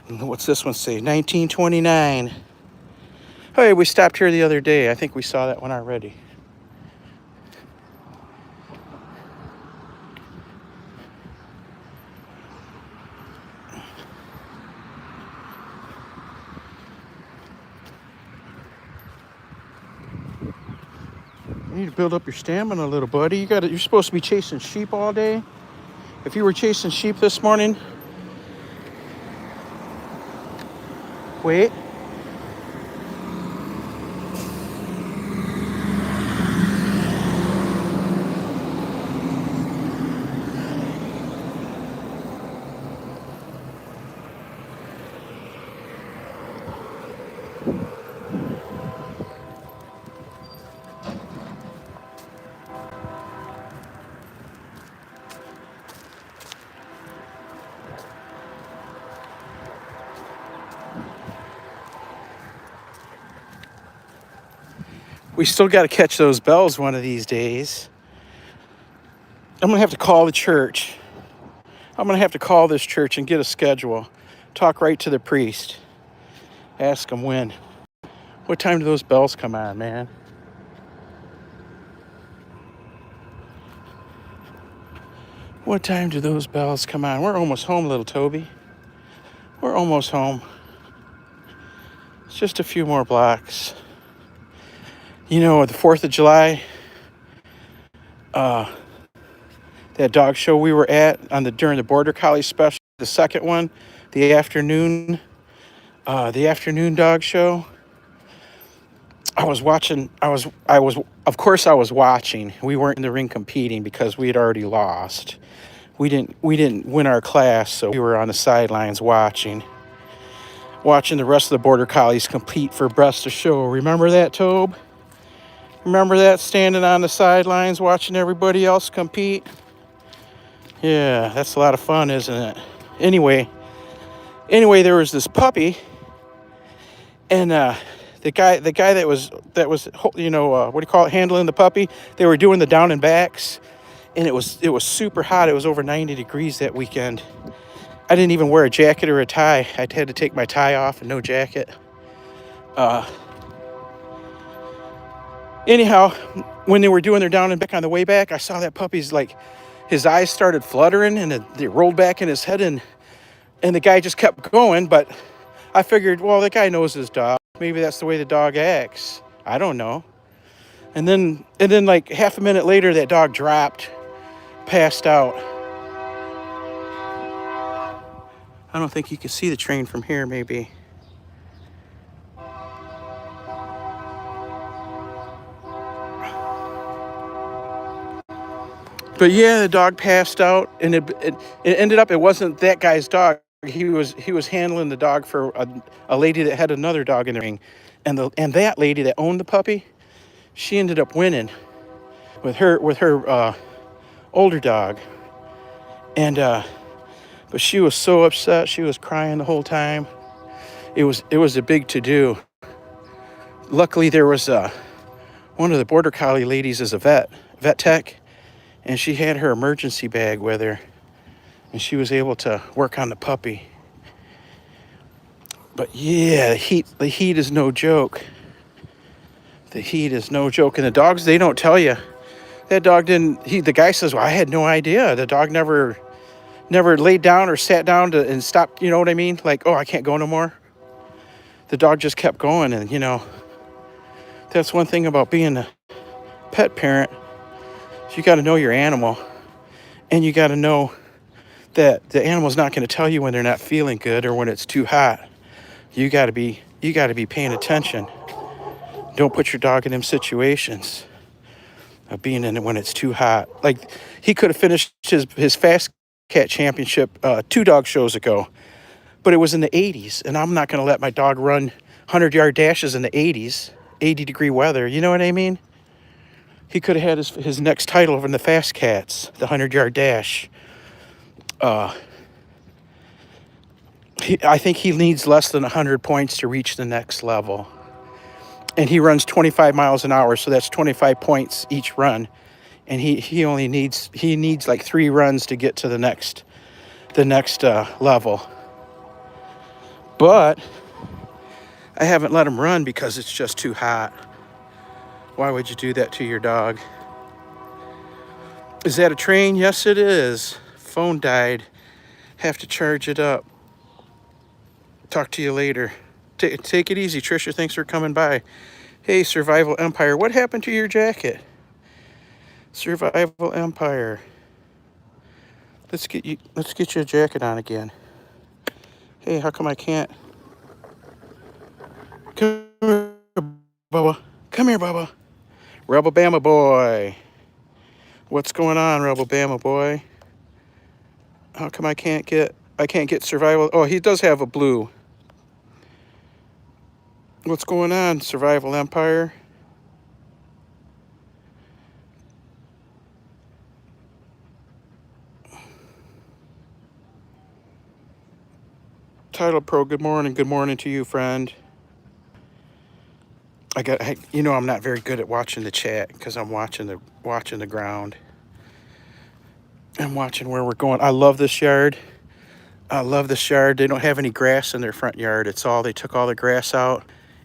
What's this one say? 1929. Hey, we stopped here the other day. I think we saw that one already. You need to build up your stamina a little, buddy. You're supposed to be chasing sheep all day. If you were chasing sheep this morning, wait. We still got to catch those bells one of these days. I'm going to have to call the church. I'm going to have to call this church and get a schedule. Talk right to the priest. Ask him when. What time do those bells come on, man? What time do those bells come on? We're almost home, little Toby. We're almost home. It's just a few more blocks. You know, the 4th of July, that dog show we were at during the Border Collie special, the second one, the afternoon dog show. Of course I was watching. We weren't in the ring competing because we had already lost. We didn't win our class, so we were on the sidelines watching the rest of the Border Collies compete for best of show. Remember that, Tobe? Remember that, standing on the sidelines watching everybody else compete? Yeah, that's a lot of fun, isn't it? Anyway, there was this puppy, and the guy that was what do you call it, handling the puppy. They were doing the down and backs, and it was super hot. It was over 90 degrees that weekend. I didn't even wear a jacket or a tie. I had to take my tie off and no jacket. Anyhow, when they were doing their down and back on the way back, I saw that puppy's his eyes started fluttering and they rolled back in his head, and the guy just kept going. But I figured, well, the guy knows his dog. Maybe that's the way the dog acts. I don't know. And then like half a minute later, that dog dropped, passed out. I don't think you can see the train from here, maybe. But yeah, the dog passed out, and it ended up, it wasn't that guy's dog. He was handling the dog for a lady that had another dog in the ring, and that lady that owned the puppy, she ended up winning with her older dog, and but she was so upset. She was crying the whole time. It was a big to-do. Luckily, there was one of the Border Collie ladies is a vet tech, and she had her emergency bag with her, and she was able to work on the puppy. But yeah, the heat is no joke. The heat is no joke. And the dogs, they don't tell you. That dog the guy says, well, I had no idea. The dog never laid down or sat down and stopped, you know what I mean? Like, oh, I can't go no more. The dog just kept going. And, that's one thing about being a pet parent. You got to know your animal, and you got to know that the animal's not going to tell you when they're not feeling good or when it's too hot. You got to be paying attention. Don't put your dog in them situations of being in it when it's too hot. Like, he could have finished his fast cat championship 2 dog shows ago, but it was in the 80s, and I'm not going to let my dog run 100-yard dashes in the 80s, 80-degree weather. You know what I mean? He could have had his next title in the Fast Cats, the 100-yard dash. I think he needs less than 100 points to reach the next level. And he runs 25 miles an hour, so that's 25 points each run. And he only needs like 3 runs to get to the next level. But I haven't let him run because it's just too hot. Why would you do that to your dog? Is that a train? Yes, it is. Phone died. Have to charge it up. Talk to you later. Take it easy, Trisha. Thanks for coming by. Hey, Survival Empire, what happened to your jacket? Survival Empire. Let's get you. Let's get you a jacket on again. Hey, how come I can't? Come here, Bubba. Come here, Bubba. Rebel Bama boy. What's going on, Rebel Bama boy? How come I can't get? I can't get survival. Oh, he does have a blue. What's going on, Survival Empire? Titlepro, good morning. Good morning to you, friend. I'm not very good at watching the chat because I'm watching the ground. I'm watching where we're going. I love this yard. I love this yard. They don't have any grass in their front yard. They took all the grass out,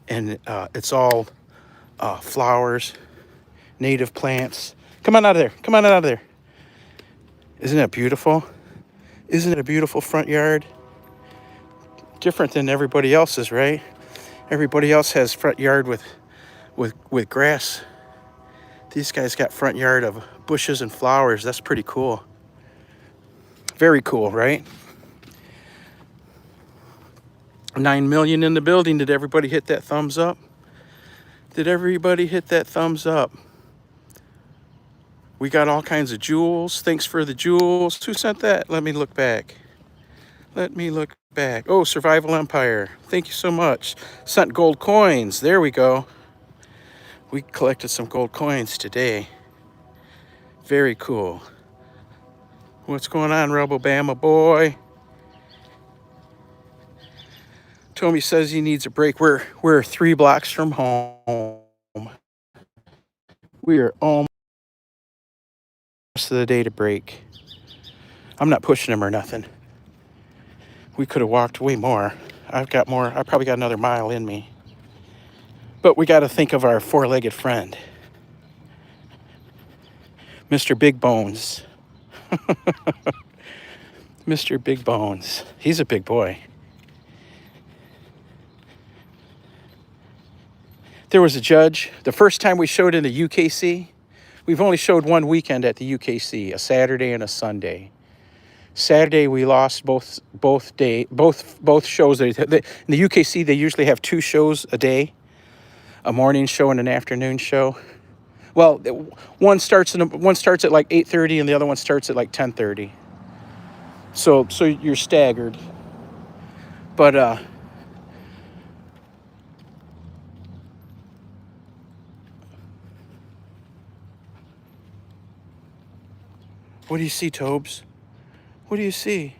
and it's all flowers, native plants. Come on out of there. Come on out of there. Isn't that beautiful? Isn't it a beautiful front yard? Different than everybody else's, right? Everybody else has front yard with grass. These guys got front yard of bushes and flowers. That's pretty cool. Very cool, right? 9 million in the building. Did everybody hit that thumbs up? Did everybody hit that thumbs up? We got all kinds of jewels. Thanks for the jewels. Who sent that? Let me look back. Let me look back. Oh, Survival Empire. Thank you so much. Sent gold coins. There we go. We collected some gold coins today. Very cool. What's going on, Rebel Bama boy? Toby says he needs a break. We're 3 blocks from home. We are almost of the day to break. I'm not pushing him or nothing. We could have walked way more. I've got more. I probably got another mile in me. But we got to think of our 4-legged friend, Mr. Big Bones. Mr. Big Bones. He's a big boy. There was a judge. The first time we showed in the UKC, we've only showed one weekend at the UKC, a Saturday and a Sunday. Saturday we lost both shows. In the UKC they usually have 2 shows a day, a morning show and an afternoon show. Well, one starts at like 8:30 and the other one starts at like 10:30. So you're staggered. But what do you see, Tobes? What do you see?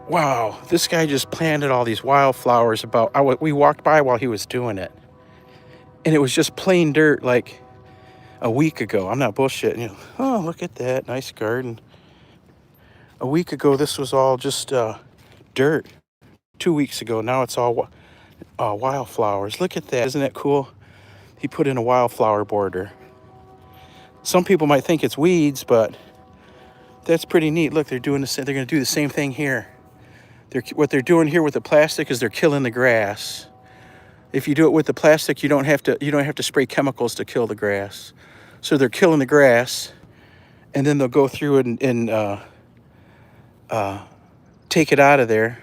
Wow, this guy just planted all these wildflowers. We walked by while he was doing it, and it was just plain dirt like a week ago. I'm not bullshitting you. Oh, look at that nice garden. A week ago, this was all just dirt. 2 weeks ago, now it's all wildflowers. Look at that. Isn't that cool? He put in a wildflower border. Some people might think it's weeds, but that's pretty neat. Look, they're doing the same. They're going to do the same thing here. What they're doing here with the plastic is they're killing the grass. If you do it with the plastic, you don't have to spray chemicals to kill the grass. So they're killing the grass, and then they'll go through and take it out of there.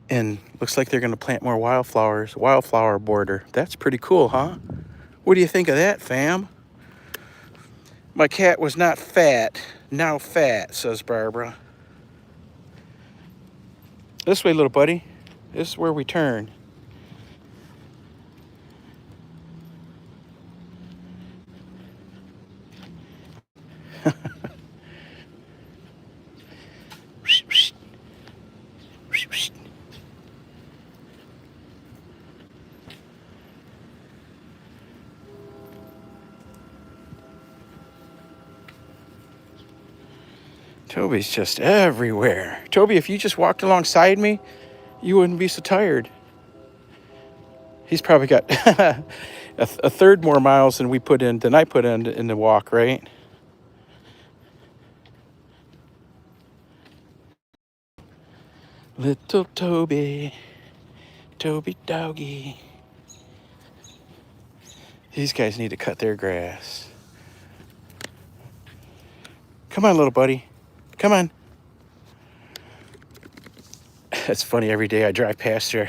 And looks like they're going to plant more wildflowers. Wildflower border. That's pretty cool, huh? What do you think of that, fam? My cat was not fat, now fat, says Barbara. This way, little buddy. This is where we turn. Toby's just everywhere. Toby, if you just walked alongside me, you wouldn't be so tired. He's probably got a third more miles than I put in the walk, right? Little Toby, Toby doggy. These guys need to cut their grass. Come on, little buddy. Come on. It's funny, every day I drive past her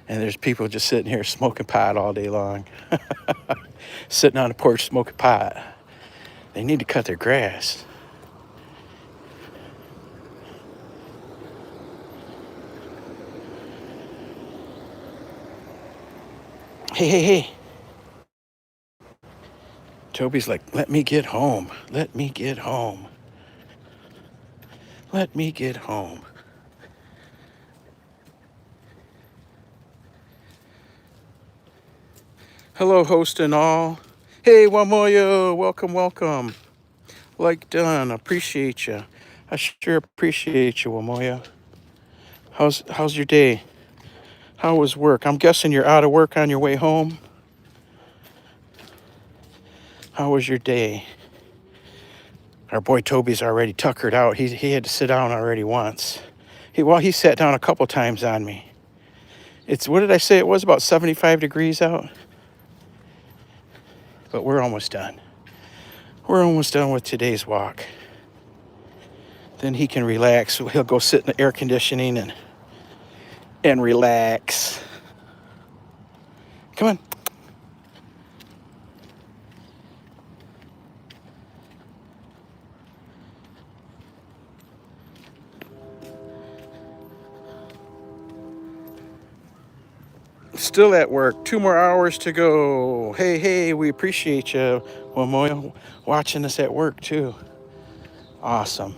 and there's people just sitting here smoking pot all day long. Sitting on the porch smoking pot. They need to cut their grass. Hey, hey, hey. Toby's like, let me get home. Let me get home. Let me get home. Hello, host and all. Hey, Wamoyo, welcome, welcome. Like done, appreciate you. I sure appreciate you, Wamoyo. How's your day? How was work? I'm guessing you're out of work on your way home. How was your day? Our boy Toby's already tuckered out. He had to sit down already once. He sat down a couple times on me. It's, what did I say? It was about 75 degrees out. But we're almost done. We're almost done with today's walk. Then he can relax. So he'll go sit in the air conditioning and relax. Come on. Still at work. 2 more hours to go. Hey, hey, we appreciate you, Wamoyo, watching us at work too. Awesome.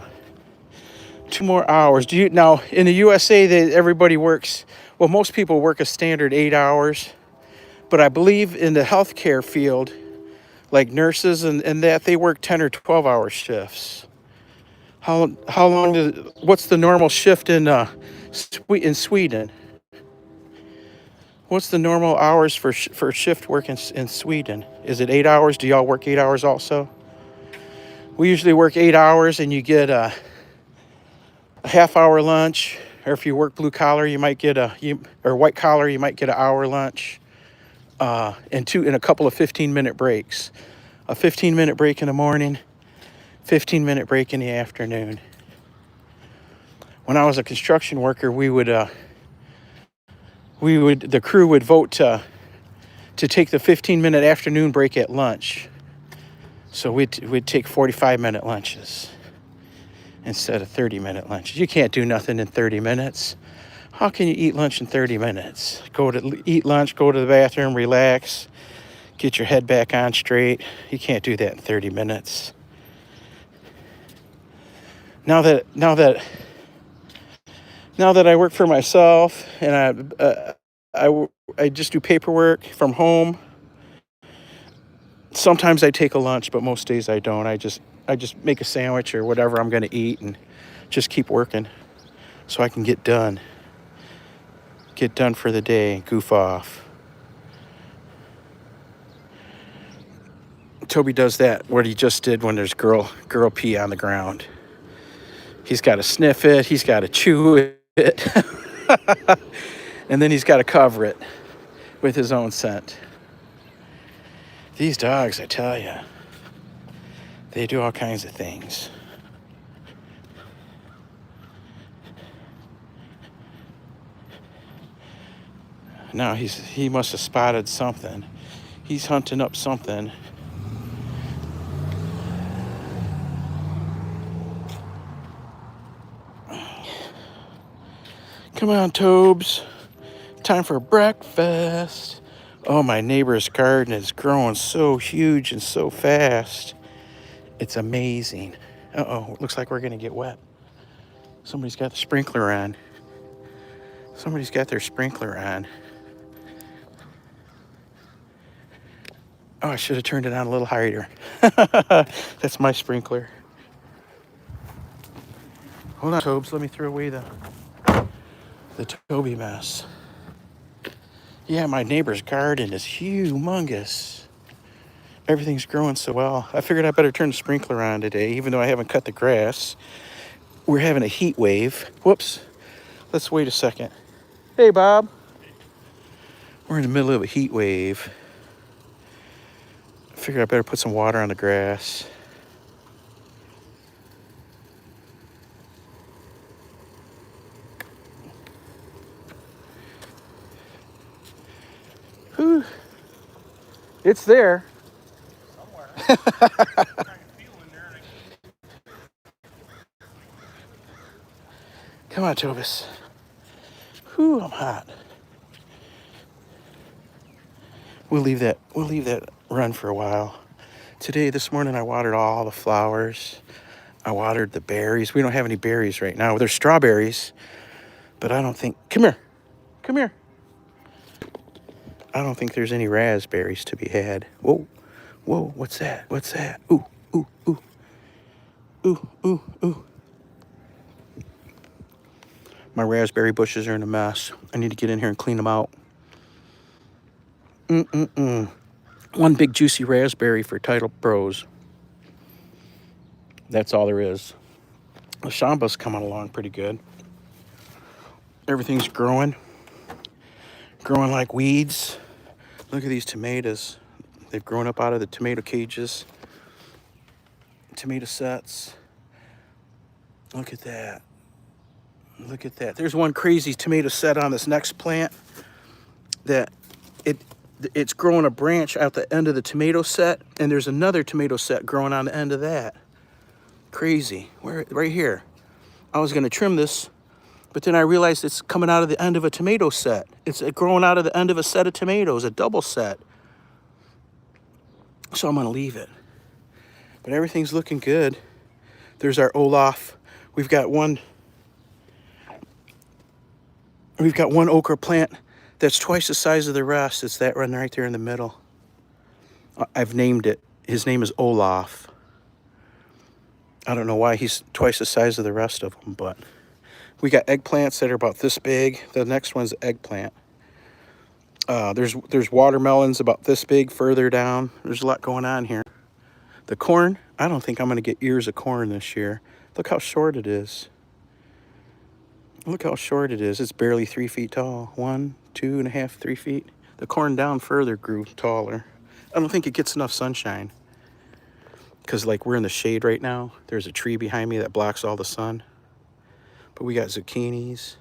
2 more hours. Do you now in the USA everybody works, well, most people work a standard 8 hours, but I believe in the healthcare field, like nurses and that, they work 10 or 12-hour shifts. How long what's the normal shift in Sweden? What's the normal hours for shift work in Sweden? Is it 8 hours? Do y'all work 8 hours also? We usually work 8 hours and you get a half-hour lunch, or if you work blue collar, you might get or white collar, you might get an hour lunch, and a couple of 15-minute breaks. A 15-minute break in the morning, 15-minute break in the afternoon. When I was a construction worker, the crew would vote to take the 15-minute afternoon break at lunch. So we'd take 45-minute lunches instead of 30-minute lunches. You can't do nothing in 30 minutes. How can you eat lunch in 30 minutes? Eat lunch, go to the bathroom, relax, get your head back on straight. You can't do that in 30 minutes. Now that I work for myself and I just do paperwork from home. Sometimes I take a lunch, but most days I don't. I just make a sandwich or whatever I'm going to eat and just keep working so I can get done for the day, goof off. Toby does that, what he just did when there's girl pee on the ground. He's got to sniff it, he's got to chew it, and then he's got to cover it with his own scent. These dogs, I tell you, they do all kinds of things. Now he must have spotted something. He's hunting up something. Come on, Tobes. Time for breakfast. Oh, my neighbor's garden is growing so huge and so fast. It's amazing. Uh-oh, looks like we're gonna get wet. Somebody's got the sprinkler on. Somebody's got their sprinkler on. Oh, I should have turned it on a little higher. That's my sprinkler. Hold on, Tobes, let me throw away the Toby mess. Yeah, my neighbor's garden is humongous. Everything's growing so well. I figured I better turn the sprinkler on today, even though I haven't cut the grass. We're having a heat wave. Whoops. Let's wait a second. Hey, Bob. We're in the middle of a heat wave. I figured I better put some water on the grass. Whew. It's there. Somewhere. Come on, Tobis. Whew, I'm hot. We'll leave that run for a while. This morning I watered all the flowers. I watered the berries. We don't have any berries right now. There's strawberries, but I don't think, come here. Come here. I don't think there's any raspberries to be had. Whoa. Whoa, what's that? What's that? Ooh, ooh, ooh. Ooh, ooh, ooh. My raspberry bushes are in a mess. I need to get in here and clean them out. One big juicy raspberry for Titlepros. That's all there is. The Shamba's coming along pretty good. Everything's growing like weeds. Look at these tomatoes. They've grown up out of the tomato cages, tomato sets. Look at that. Look at that. There's one crazy tomato set on this next plant that it's growing a branch out the end of the tomato set, and there's another tomato set growing on the end of that. Crazy. Where? Right here. I was gonna trim this, but then I realized it's coming out of the end of a tomato set. It's growing out of the end of a set of tomatoes, a double set. So I'm gonna leave it. But everything's looking good. There's our Olaf. We've got one okra plant that's twice the size of the rest. It's that one right there in the middle. I've named it. His name is Olaf. I don't know why he's twice the size of the rest of them, but we got eggplants that are about this big. The next one's eggplant. There's watermelons about this big further down. There's a lot going on here. The corn, I don't think I'm going to get ears of corn this year. Look how short it is. Look how short it is. It's barely 3 feet tall. 1, 2.5, 3 feet. The corn down further grew taller. I don't think it gets enough sunshine. Because like we're in the shade right now. There's a tree behind me that blocks all the sun. But we got zucchinis.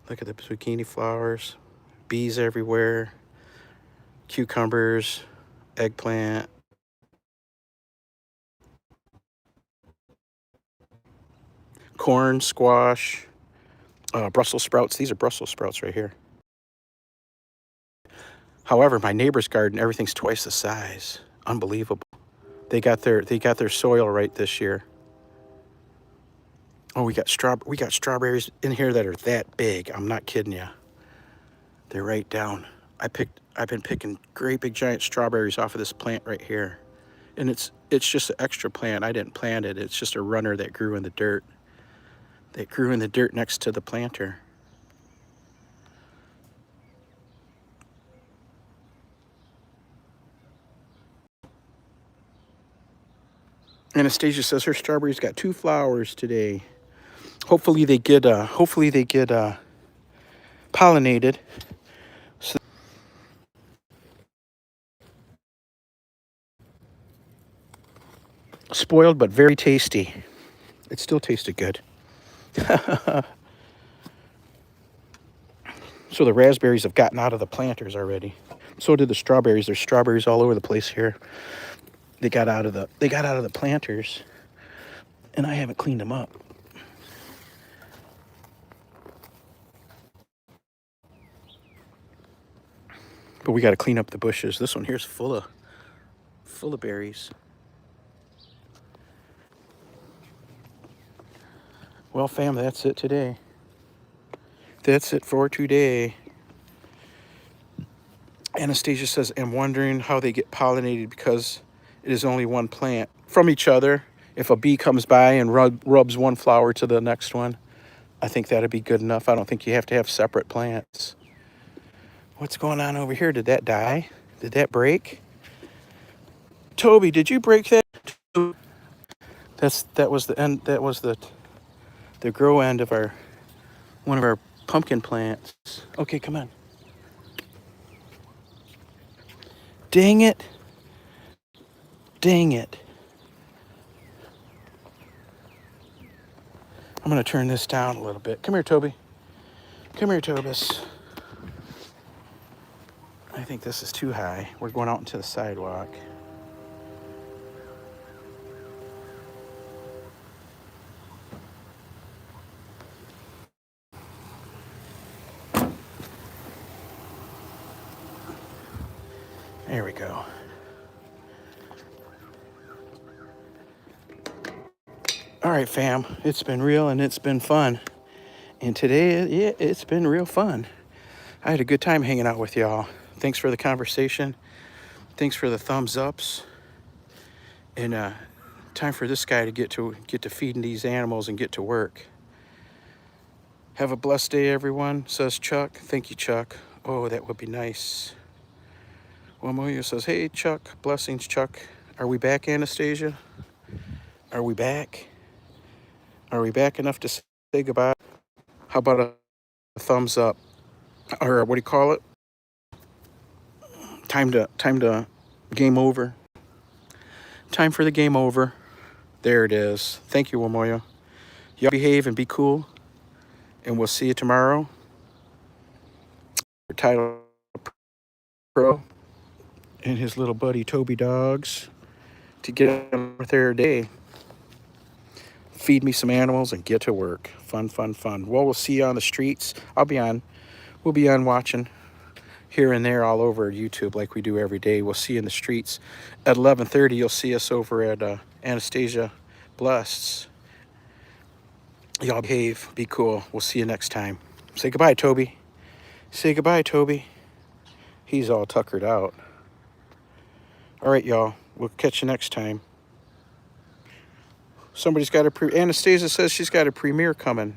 Look at the zucchini flowers. Bees everywhere. Cucumbers. Eggplant. Corn, squash. Brussels sprouts. These are Brussels sprouts right here. However, my neighbor's garden, everything's twice the size. Unbelievable. They got their soil right this year. Oh, we got strawberries in here that are that big. I'm not kidding you. They're right down. I've been picking great big giant strawberries off of this plant right here. And it's just an extra plant. I didn't plant it. It's just a runner that grew in the dirt. That grew in the dirt next to the planter. Anastasia says her strawberries got 2 flowers today. Hopefully they get pollinated. So spoiled but very tasty. It still tasted good. So the raspberries have gotten out of the planters already. So did the strawberries. There's strawberries all over the place here. They got out of the planters, and I haven't cleaned them up. But we got to clean up the bushes. This one here's full of berries. Well, fam, that's it today. That's it for today. Anastasia says, I'm wondering how they get pollinated because it is only one plant. From each other. If a bee comes by and rubs one flower to the next one, I think that'd be good enough. I don't think you have to have separate plants. What's going on over here? Did that die? Did that break? Toby, did you break that? That was the end. That was the grow end of our one of our pumpkin plants. Okay, come on. Dang it. Dang it. I'm going to turn this down a little bit. Come here, Toby. Come here, Tobus. I think this is too high. We're going out into the sidewalk. There we go. All right, fam. It's been real and it's been fun. And today, it's been real fun. I had a good time hanging out with y'all. Thanks for the conversation. Thanks for the thumbs ups. And time for this guy to get to feeding these animals and get to work. Have a blessed day, everyone, says Chuck. Thank you, Chuck. Oh, that would be nice. Wilmoya says, hey, Chuck. Blessings, Chuck. Are we back, Anastasia? Are we back? Are we back enough to say goodbye? How about a thumbs up? Or what do you call it? Time to game over. Time for the game over. There it is. Thank you, Wilmoya. Y'all behave and be cool. And we'll see you tomorrow. Titlepro and his little buddy Toby dogs to get on with their day. Feed me some animals and get to work. Fun, fun, fun. Well, we'll see you on the streets. We'll be on watching here and there all over YouTube like we do every day. We'll see you in the streets. At 11:30, you'll see us over at Anastasia Blessed. Y'all behave. Be cool. We'll see you next time. Say goodbye, Toby. Say goodbye, Toby. He's all tuckered out. All right, y'all. We'll catch you next time. Somebody's got Anastasia says she's got a premiere coming.